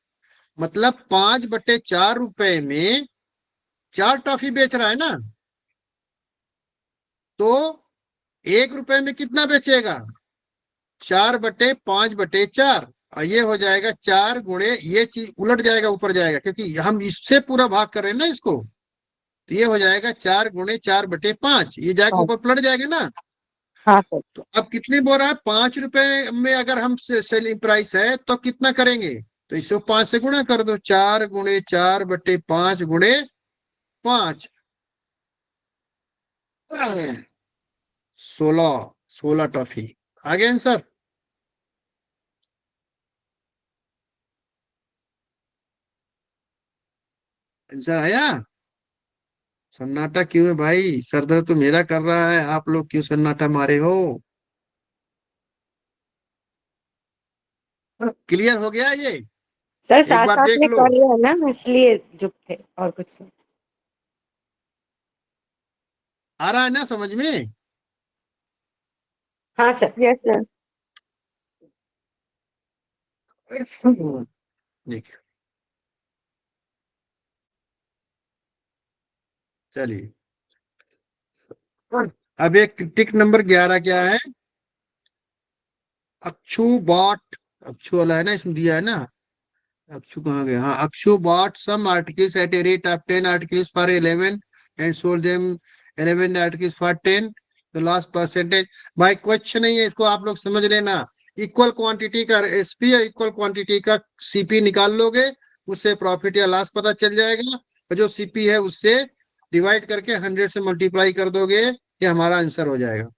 मतलब 5/4 रुपए में 4 टॉफी बेच रहा है ना, तो 1 रुपए में कितना बेचेगा? 4/5/4, और ये हो जाएगा 4 गुणे, ये चीज उलट जाएगा, ऊपर जाएगा, क्योंकि हम इससे पूरा भाग कर रहे हैं ना इसको, तो ये हो जाएगा 4 गुणे 4/5, ये जाएगा ऊपर पलट जाएगा ना। हाँ सर। तो अब कितने बोल रहा है? 5 रुपए में अगर हम सेलिंग प्राइस है तो कितना करेंगे? तो इसको 5 से गुणा कर दो, 4 गुणे 4/5 गुणे 5, 16 टॉफी। आगे आंसर? आंसर आया? सन्नाटा क्यों है भाई? सरदर्द तो मेरा कर रहा है, आप लोग क्यों सन्नाटा मारे हो? क्लियर हो गया ये? सर एक साथ बार साथ देख में लो। कर रहे हैं ना, इसलिए चुप थे और कुछ नहीं। आ रहा है ना समझ में? हाँ सर। Yes sir. देखिए, चलिए अब एक टिक नंबर 11 क्या है? अक्षु बॉट, अक्षु वाला है ना, इसमें दिया है ना, अक्षु कहाँ गया? हाँ, Akshu bought some articles at a rate of 10 articles for 11 and sold them 11 articles for 10, तो लॉस परसेंटेज। भाई क्वेश्चन नहीं है, इसको आप लोग समझ लेना। इक्वल क्वांटिटी का एसपी या इक्वल क्वांटिटी का सीपी निकाल लोगे, उससे प्रॉफिट या लॉस पता चल जाएगा, और जो सीपी है उससे डिवाइड करके 100 से मल्टीप्लाई कर दोगे, ये हमारा आंसर हो जाएगा।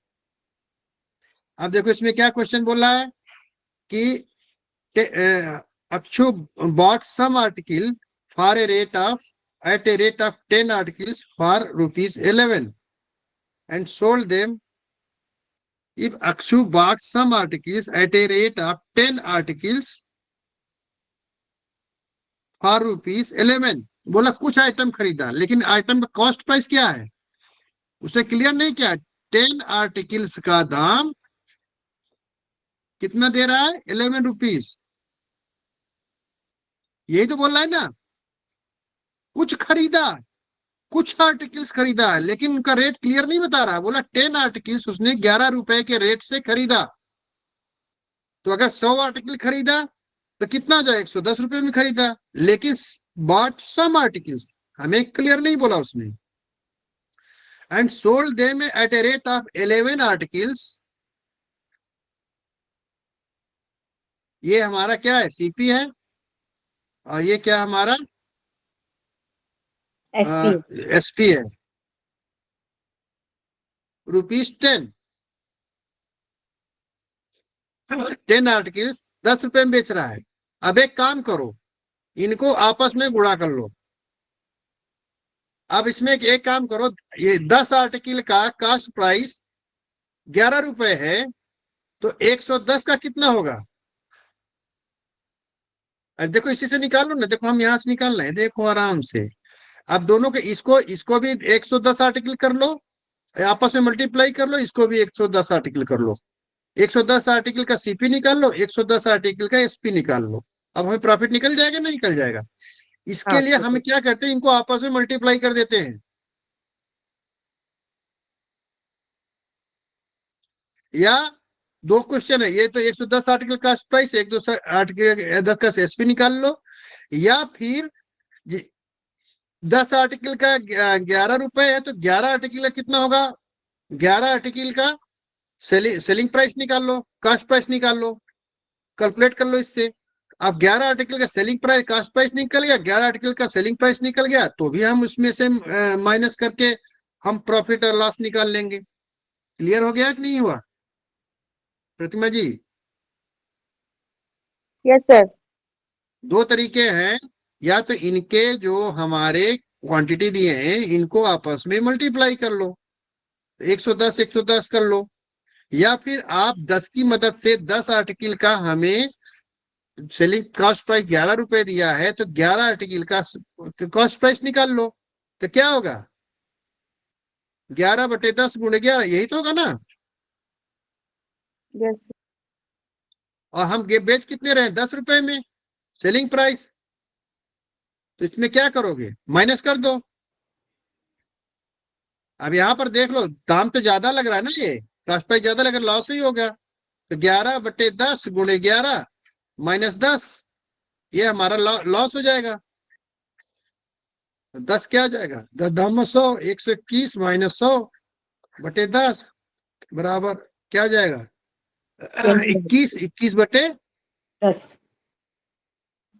अब देखो इसमें क्या क्वेश्चन बोल रहा है कि Akshu bought some article for a rate of at a rate of 10 articles for ₹11 and sold them. If Akshu bought some articles at a rate of 10 articles for ₹11, बोला कुछ आइटम खरीदा, लेकिन आइटम का cost price क्या है उसने clear नहीं किया। 10 आर्टिकल्स का दाम कितना दे रहा है? ₹11। यही तो बोल रहा है ना, कुछ खरीदा, कुछ आर्टिकल्स खरीदा है, लेकिन उनका रेट क्लियर नहीं बता रहा। बोला 10 आर्टिकल्स उसने 11 रुपए के रेट से खरीदा। तो अगर 100 आर्टिकल खरीदा तो कितना हो जाए, 110 रुपए में खरीदा, लेकिन बॉट सम आर्टिकल्स, हमें क्लियर नहीं बोला उसने, and sold them at a rate of 11 articles. ये हमारा क्या है, सीपी है, और ये क्या हमारा एसपी। एसपी है, ₹10, 10 आर्टिकल्स 10 रुपए में बेच रहा है। अब एक काम करो, इनको आपस में गुणा कर लो। अब इसमें एक काम करो, ये 10 आर्टिकल का कास्ट प्राइस 11 रुपए है, तो 110 का कितना होगा। अब देखो इसी से निकाल लो ना, देखो हम यहां से निकाल रहे हैं, देखो आराम से। अब दोनों के, इसको भी 110 आर्टिकल कर लो, आपस में मल्टीप्लाई कर लो, इसको भी 110 आर्टिकल कर लो। 110 आर्टिकल का सीपी निकाल लो, 110 आर्टिकल का एसपी निकाल लो। अब हमें प्रॉफिट निकल जाएगा ना, निकल जाएगा। इसके हाँ लिए ठीक हम है। क्या करते हैं, इनको आपस में मल्टीप्लाई कर देते हैं, या दो क्वेश्चन है ये, तो 110 आर्टिकल का प्राइस, 110 आर्टिकल का एसपी निकाल लो, या फिर 10 आर्टिकल का 11 रुपए है, तो 11 आर्टिकल का कितना होगा, 11 आर्टिकल का सेलिंग प्राइस निकाल लो, कास्ट प्राइस निकाल लो, कैलकुलेट कर लो इससे। अब 11 आर्टिकल का सेलिंग प्राइस, कास्ट प्राइस निकल गया, 11 आर्टिकल का सेलिंग प्राइस निकल गया, तो भी हम उसमें से माइनस करके हम प्रॉफिट और लॉस निकाल लेंगे। क्लियर हो गया कि नहीं हुआ प्रतिमा जी। Yes sir. दो तरीके हैं, या तो इनके जो हमारे क्वांटिटी दिए हैं इनको आपस में मल्टीप्लाई कर लो, 110 110 कर लो, या फिर आप 10 की मदद से 10 आर्टिकल का, हमें सेलिंग कॉस्ट प्राइस 11 रुपए दिया है, तो 11 आर्टिकल का कॉस्ट प्राइस निकाल लो, तो क्या होगा, 11/10 × 11, यही तो होगा ना। यस। और हम बेच कितने रहे, 10 रुपए में सेलिंग प्राइस, तो इसमें क्या करोगे, माइनस कर दो। अब यहाँ पर देख लो, दाम तो ज्यादा लग रहा है ना, ये कॉस्ट प्राइस ज्यादा लग रहा है, लॉस ही होगा। तो 11/10 × 11 -10, ये हमारा लॉस हो जाएगा। 10 क्या हो जाएगा, 10 दाम 100, 121 - 100/10 बराबर क्या हो जाएगा, 21, 21/10। 10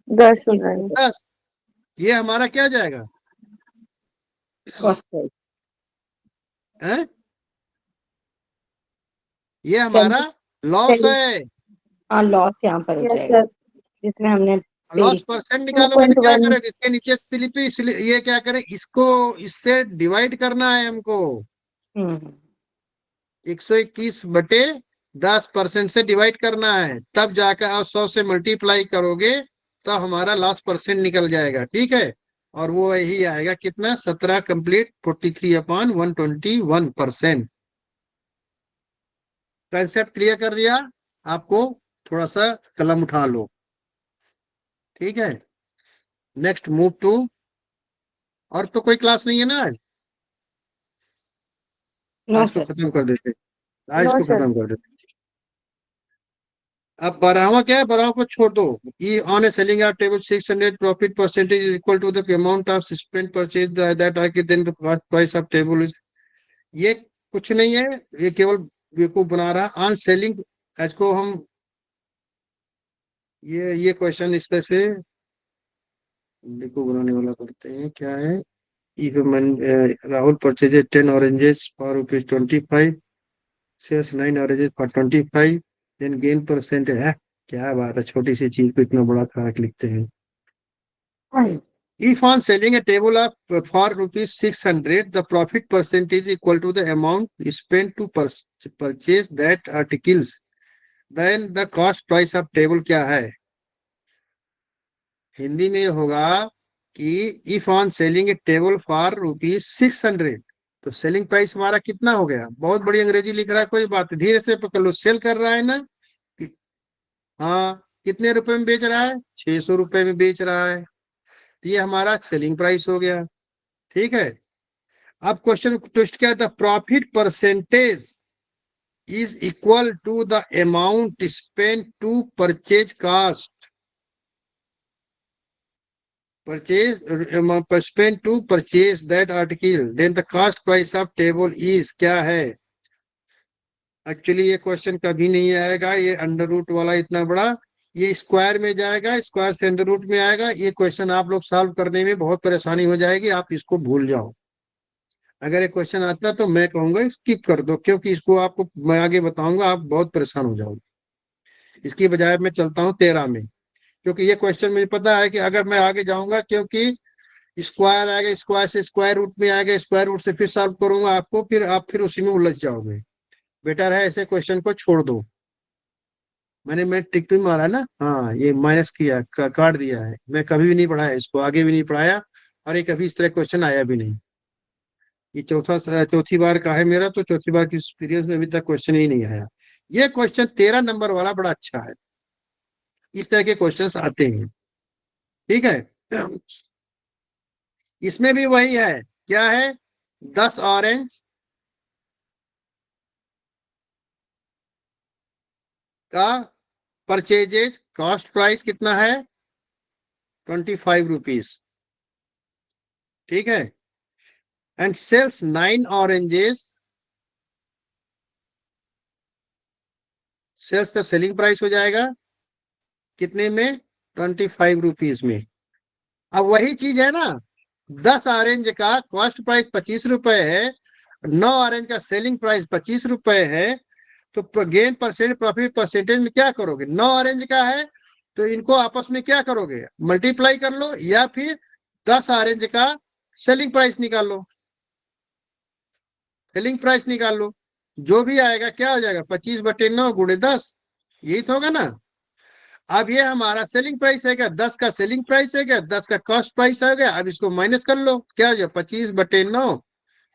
10 हो जाएगा। ये हमारा क्या जाएगा, कॉस्ट प्राइस। है? ये हमारा लॉस है। हाँ लॉस यहाँ पर हो जाएगा, जिसमें हमने लॉस सेल परसेंट निकालोगे तो क्या 2.1। करेंगे, इसके नीचे ये क्या करें, इसको इससे डिवाइड करना है हमको, 121/10% से डिवाइड करना है, तब जाकर आप 100 से मल्टीप्लाई करोगे तो हमारा लॉस परसेंट निकल जाएगा, ठीक है। और वो यही आएगा कितना, 17 कंप्लीट 43/121%। कंसेप्ट क्लियर कर दिया आपको, थोड़ा सा कलम उठा लो, ठीक है। नेक्स्ट मूव टू, और तो कोई क्लास नहीं है ना आज, नो आज को सर। खत्म कर देते, आज नो को सर। खत्म कर देते। अब 12वां क्या है, 12वां को छोड़ दो, कि on a selling are table 600 profit percentage is equal to the amount of spend purchase that are then the price of table is. ये कुछ नहीं है, ये केवल बेवकूफ बना रहा। ऑन सेलिंग, इसको हम ये क्वेश्चन इस तरह से बेवकूफ बनाने वाला करते हैं, क्या है, if Rahul purchases 10 oranges for ₹25, sells 9 oranges for 25, then gain percent है, क्या बात है, छोटी सी चीज को इतना बड़ा खड़ा लिखते हैं। If on selling a table of for ₹600, the profit percentage is equal to the amount spent to purchase that articles, then the cost price of table क्या है, हिंदी में होगा कि if on selling A table for ₹600, तो selling price हमारा कितना हो गया, बहुत बड़ी अंग्रेजी लिख रहा है, कोई बात धीरे से पकड़ लो, सेल कर रहा है ना, हाँ कितने रुपए में बेच रहा है, 600 रुपए में बेच रहा है, तो ये हमारा सेलिंग प्राइस हो गया, ठीक है। अब क्वेश्चन ट्विस्ट क्या था, profit percentage is equal to the amount spend to purchase cost, purchase spend to purchase that article then the cost price of table is क्या है। एक्चुअली ये क्वेश्चन कभी नहीं आएगा, ये अंडर रूट वाला इतना बड़ा, ये स्क्वायर में जाएगा, स्क्वायर से अंडर रूट में आएगा। ये क्वेश्चन आप लोग सॉल्व करने में बहुत परेशानी हो जाएगी, आप इसको भूल जाओ। अगर ये क्वेश्चन आता है तो मैं कहूंगा स्किप कर दो, क्योंकि इसको आपको मैं आगे बताऊंगा, आप बहुत परेशान हो जाओगे। इसकी बजाय मैं चलता हूँ 13 में, क्योंकि ये क्वेश्चन मुझे पता है कि अगर मैं आगे जाऊंगा, क्योंकि स्क्वायर आएगा, स्क्वायर से स्क्वायर रूट में आएगा, स्क्वायर रूट से फिर सॉल्व करूंगा आपको, फिर आप फिर उसी में उलझ जाओगे। बेटर है ऐसे क्वेश्चन को छोड़ दो। मैं टिक भी मारा ना, हाँ ये माइनस किया, काट दिया है। मैं कभी भी नहीं पढ़ाया इसको, आगे भी नहीं पढ़ाया, और ये कभी इस तरह क्वेश्चन आया भी नहीं। ये चौथी बार का है मेरा, तो चौथी बार की एक्सपीरियंस में अभी तक क्वेश्चन ही नहीं आया। ये क्वेश्चन 13 नंबर वाला बड़ा अच्छा है, इस तरह के क्वेश्चंस आते हैं। ठीक है, इसमें भी वही है, क्या है, 10 ऑरेंज का परचेजेज कॉस्ट प्राइस कितना है, 25 रुपीज। ठीक है, एंड सेल्स 9 ऑरेंजेस, सेल्स का सेलिंग प्राइस हो जाएगा कितने में, 25 रुपीज में। अब वही चीज है ना, 10 ऑरेंज का कॉस्ट प्राइस 25 रुपए है, 9 ऑरेंज का सेलिंग प्राइस 25 रुपए है, तो गेन परसेंट प्रॉफिट परसेंटेज में क्या करोगे, 9 ऑरेंज का है तो इनको आपस में क्या करोगे, मल्टीप्लाई कर लो, या फिर 10 ऑरेंज का सेलिंग प्राइस निकाल लो, सेलिंग प्राइस निकाल लो, जो भी आएगा क्या हो जाएगा, 25/9 गुणे 10, यही तो होगा ना। अब ये हमारा सेलिंग प्राइस है क्या, 10 का सेलिंग प्राइस है क्या, 10 का कॉस्ट प्राइस है गया। अब इसको माइनस कर लो, क्या हो जाएगा, 25/9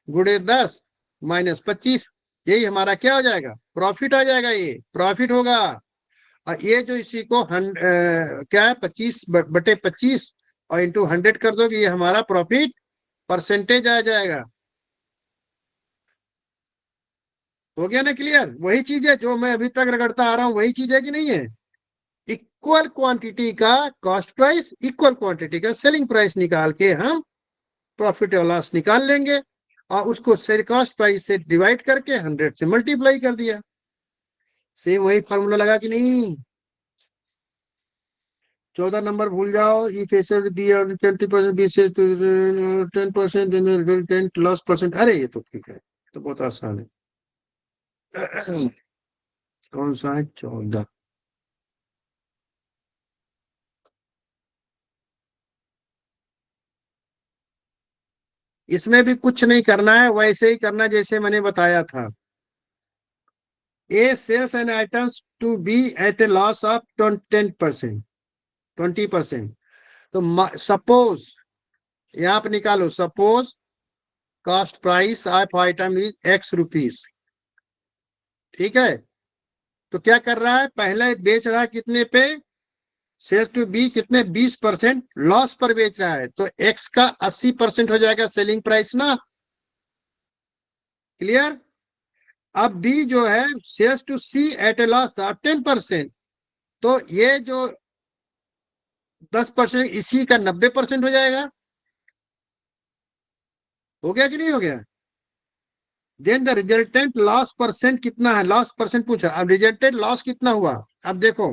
गुणे 10 माइनस 25, यही हमारा क्या हो जाएगा, प्रॉफिट आ जाएगा, ये प्रॉफिट होगा। और ये जो इसी को क्या है, 25/25 और इंटू 100 कर दोगे, ये हमारा प्रॉफिट परसेंटेज आ जाएगा। हो गया ना क्लियर। वही चीज है जो मैं अभी तक रगड़ता आ रहा हूं, वही चीज है कि नहीं है। इक्वल क्वांटिटी का कॉस्ट प्राइस, इक्वल क्वांटिटी का सेलिंग प्राइस निकाल के हम प्रॉफिट और लॉस निकाल लेंगे, और उसको सेल कॉस्ट प्राइस से डिवाइड करके 100 से मल्टीप्लाई कर दिया। सेम वही फॉर्मूला लगा कि नहीं। 14 नंबर भूल जाओ, इफ एसेस बी और 20% बी से 10% रिजल्टेंट लॉस परसेंट। अरे ये तो ठीक है, तो बहुत आसान है। कौन सा है, 14। इसमें भी कुछ नहीं करना है, वैसे ही करना जैसे मैंने बताया था। A sells and items to be at a loss of 10%, 20%। तो सपोज यहाँ पे निकालो, suppose cost price of item is X rupees. ठीक है, तो क्या कर रहा है, पहले बेच रहा है कितने पे, सेल्स टू बी कितने, 20% लॉस पर बेच रहा है, तो एक्स का 80% हो जाएगा सेलिंग प्राइस ना। क्लियर। अब बी जो है sells to C at a loss of 10%, तो ये जो 10% इसी का 90% हो जाएगा। हो गया कि नहीं हो गया। Then the resultant loss percent कितना है, लॉस परसेंट पूछा, अब रिजल्टेंट लॉस कितना हुआ। अब देखो,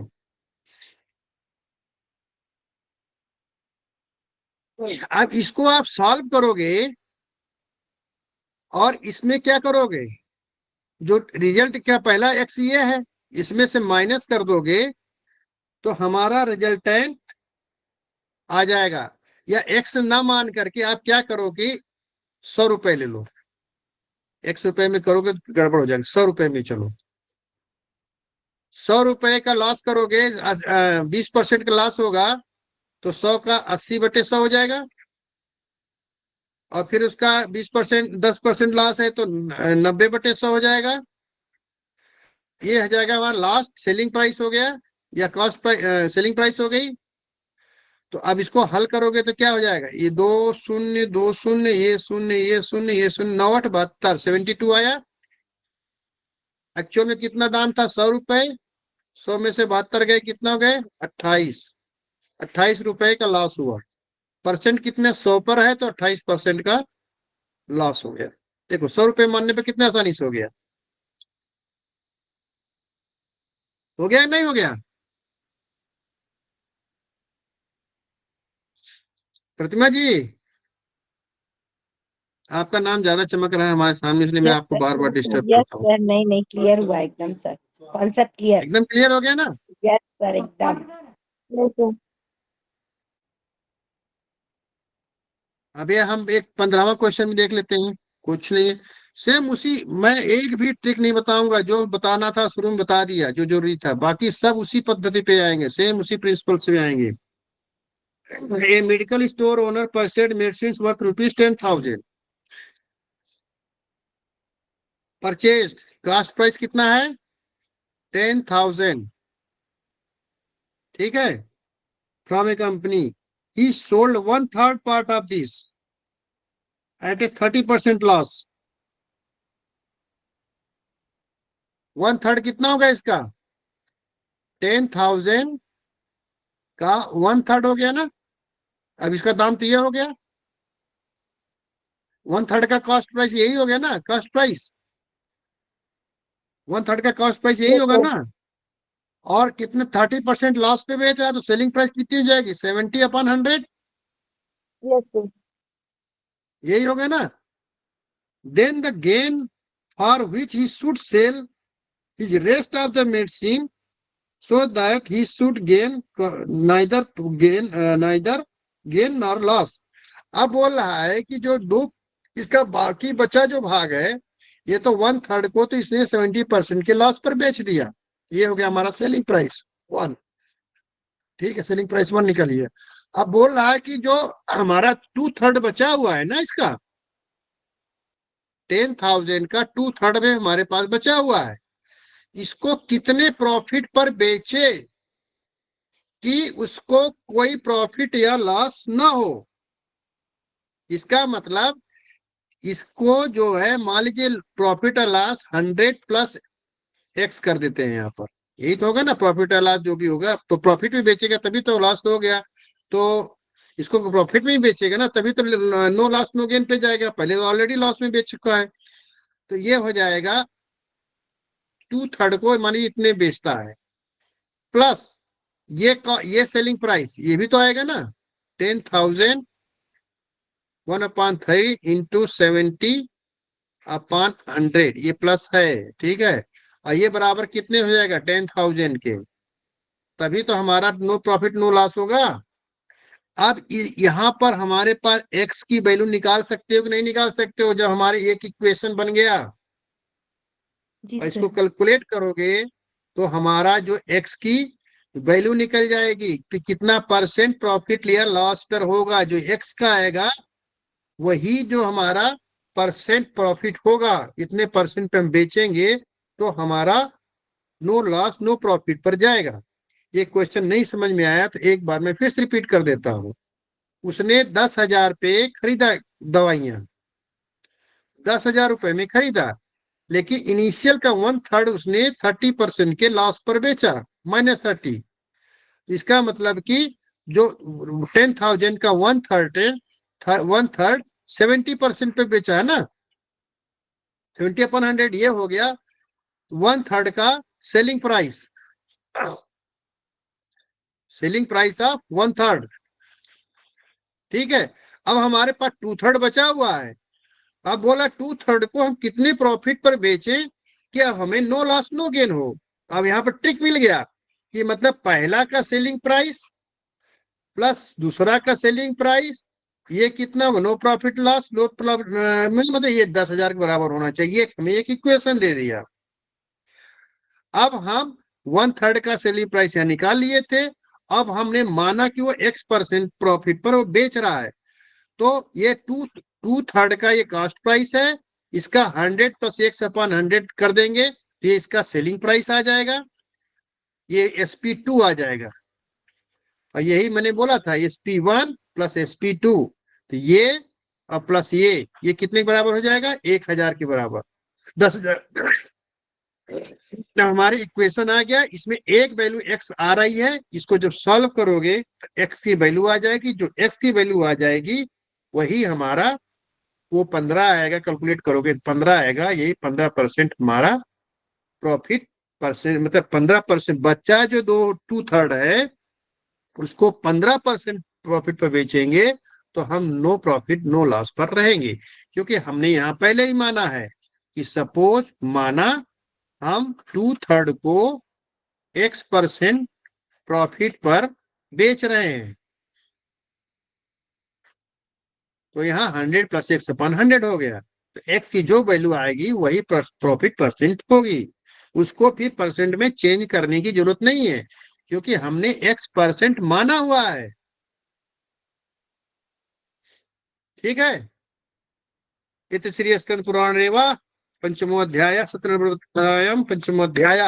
अब इसको आप सॉल्व करोगे और इसमें क्या करोगे, जो रिजल्ट क्या पहला एक्स ये है, इसमें से माइनस कर दोगे तो हमारा रिजल्टेंट आ जाएगा। या एक्स ना मान करके आप क्या करोगे, 100 रुपए ले लो, 100 रुपए में करोगे तो गड़बड़ हो जाएगा, 100 रुपए में चलो, 100 रुपए का लॉस करोगे, 20% का लॉस होगा, तो 100 का 80/100 हो जाएगा, और फिर उसका 20% 10% लॉस है तो 90/100 हो जाएगा। ये हो जाएगा हमारा लास्ट सेलिंग प्राइस हो गया, या कॉस्ट प्राइस, सेलिंग प्राइस हो गई। तो अब इसको हल करोगे तो क्या हो जाएगा, ये 2 शून्य 2 शून्य, ये शून्य ये शून्य ये शून्य, 9 8 72, 72 आया। एक्चुअल में कितना दाम था, 100 रुपए, 100 में से 72 गए, कितना हो गए, 28 रुपए का लॉस हुआ। परसेंट कितने 100 पर है तो 28% का लॉस हो गया। देखो 100 रुपये मानने पे कितना आसानी से हो गया, हो गया नहीं हो गया? प्रतिमा जी, आपका नाम ज्यादा चमक रहा है हमारे सामने, इसलिए मैं यस आपको सर, बार बार डिस्टर्ब यस करता हूँ। सर, नहीं नहीं, क्लियर हुआ एकदम सर, कॉन्सेप्ट क्लियर। एकदम क्लियर हो गया ना? यस सर, एकदम। Yes sir. अभी हम एक 15वां क्वेश्चन में देख लेते हैं। कुछ नहीं, सेम उसी, मैं एक भी ट्रिक नहीं बताऊंगा, जो बताना था शुरू में बता दिया, जो जरूरी था, बाकी सब उसी पद्धति पे आएंगे, सेम उसी प्रिंसिपल से आएंगे। A medical store owner purchase medicine worth ₹10,000, purchase cost price कितना है 10,000, ठीक है, from a company. He sold 1/3 part of this at a 30% loss. 1/3 कितना होगा इसका? 10,000 का 1/3 हो गया ना। अब इसका दाम तो ये हो गया, 1/3 का कॉस्ट प्राइस यही हो गया ना, कॉस्ट प्राइस 1/3 का कॉस्ट प्राइस यही यस होगा सर। ना। और कितने 30% लॉस पे बेच रहा है, तो सेलिंग प्राइस कितनी हो जाएगी 70/100, यस सर। यही हो गया ना। Then the gain for which he should sell his rest of the medicine so that he should gain neither gain nor loss। अब बोल रहा है कि जो दो इसका बाकी बचा जो भाग है, ये तो 1/3 को तो इसने 70% के लॉस पर बेच दिया, ये हो गया हमारा सेलिंग प्राइस 1, ठीक है, सेलिंग प्राइस 1 निकली है। अब बोल रहा है कि जो हमारा 2/3 बचा हुआ है ना, इसका 10,000 का 2/3 में हमारे पास बचा हुआ है, इसको कितने प्रॉफिट पर बेचे कि उसको कोई प्रॉफिट या लॉस ना हो। इसका मतलब इसको जो है, मान लीजिए प्रॉफिट और लॉस 100 प्लस एक्स कर देते हैं यहाँ पर, यही तो होगा ना प्रॉफिट और लॉस जो भी होगा, तो प्रॉफिट में बेचेगा तभी तो लॉस हो गया, तो इसको प्रॉफिट में ही बेचेगा ना, तभी तो नो लॉस नो गेन पे जाएगा, पहले तो ऑलरेडी लॉस में बेच चुका है, तो ये हो जाएगा 2/3 को मानिए इतने बेचता है, प्लस ये सेलिंग प्राइस ये भी तो आएगा ना, 10,000 1/3 इंटू 70/100, ये प्लस है, ठीक है, और ये बराबर कितने हो जाएगा 10,000 के, तभी तो हमारा नो प्रॉफिट नो लॉस होगा। अब यहाँ पर हमारे पास एक्स की वैल्यू निकाल सकते हो कि नहीं निकाल सकते हो, जब हमारे एक इक्वेशन बन गया जी और इसको सर। कैलकुलेट करोगे तो हमारा जो एक्स की वैल्यू निकल जाएगी कि कितना परसेंट प्रॉफिट या लॉस पर होगा, जो एक्स का आएगा वही जो हमारा परसेंट प्रॉफिट होगा, इतने परसेंट पे हम बेचेंगे तो हमारा नो लॉस नो प्रॉफिट पर जाएगा। ये क्वेश्चन नहीं समझ में आया तो एक बार मैं फिर से रिपीट कर देता हूँ। उसने 10,000 पे खरीदा दवाइयां, 10,000 रुपए में खरीदा, लेकिन इनिशियल का 1/3 उसने 30% के लॉस पर बेचा, -30। इसका मतलब कि जो 10,000 का 1/3 70% पे बेचा है ना, 70/100, ये हो गया 1/3 का selling price, selling price of 1/3, ठीक है। अब हमारे पास 2/3 बचा हुआ है, अब बोला 2/3 को हम कितने प्रॉफिट पर बेचें कि अब हमें नो लॉस नो गेन हो। अब यहाँ पर ट्रिक मिल गया कि मतलब पहला का सेलिंग प्राइस प्लस दूसरा का सेलिंग प्राइस, ये कितना होगा no profit loss no profit, मतलब ये 10,000 के बराबर होना चाहिए, हमें एक इक्वेशन दे दिया। अब हम 1/3 का सेलिंग प्राइस यहाँ निकाल लिए थे, अब हमने माना कि वो x% प्रॉफिट पर वो बेच रहा है, तो ये 2/3 का ये कॉस्ट प्राइस है, इसका 100 प्लस x/100 कर देंगे तो ये इसका सेलिंग प्राइस आ जाएगा, ये SP2 आ जाएगा, और यही मैंने बोला था SP1 प्लस SP2, तो ये और प्लस ये कितने के बराबर हो जाएगा 1,000 के बराबर, 10,000 तो हमारी इक्वेशन आ गया, इसमें एक वैल्यू x आ रही है, इसको जब सॉल्व करोगे तो x की वैल्यू आ जाएगी, जो x की वैल्यू आ जाएगी वही हमारा वो 15 आएगा, कैलकुलेट करोगे 15 आएगा, यही 15% हमारा प्रॉफिट परसेंट, मतलब 15% बच्चा जो 2/3 है उसको 15% प्रॉफिट पर बेचेंगे तो हम नो प्रॉफिट नो लॉस पर रहेंगे, क्योंकि हमने यहाँ पहले ही माना है कि सपोज माना हम 2/3 को x% प्रॉफिट पर बेच रहे हैं, तो यहाँ 100 + x/100 हो गया, तो x की जो वैल्यू आएगी वही प्रॉफिट परसेंट होगी, उसको फिर परसेंट में चेंज करने की जरूरत नहीं है, क्योंकि हमने x% माना हुआ है। ठीक है। इति श्री स्कंद पुराणे वा पंचमोऽध्याय 17 पंचमोऽध्याय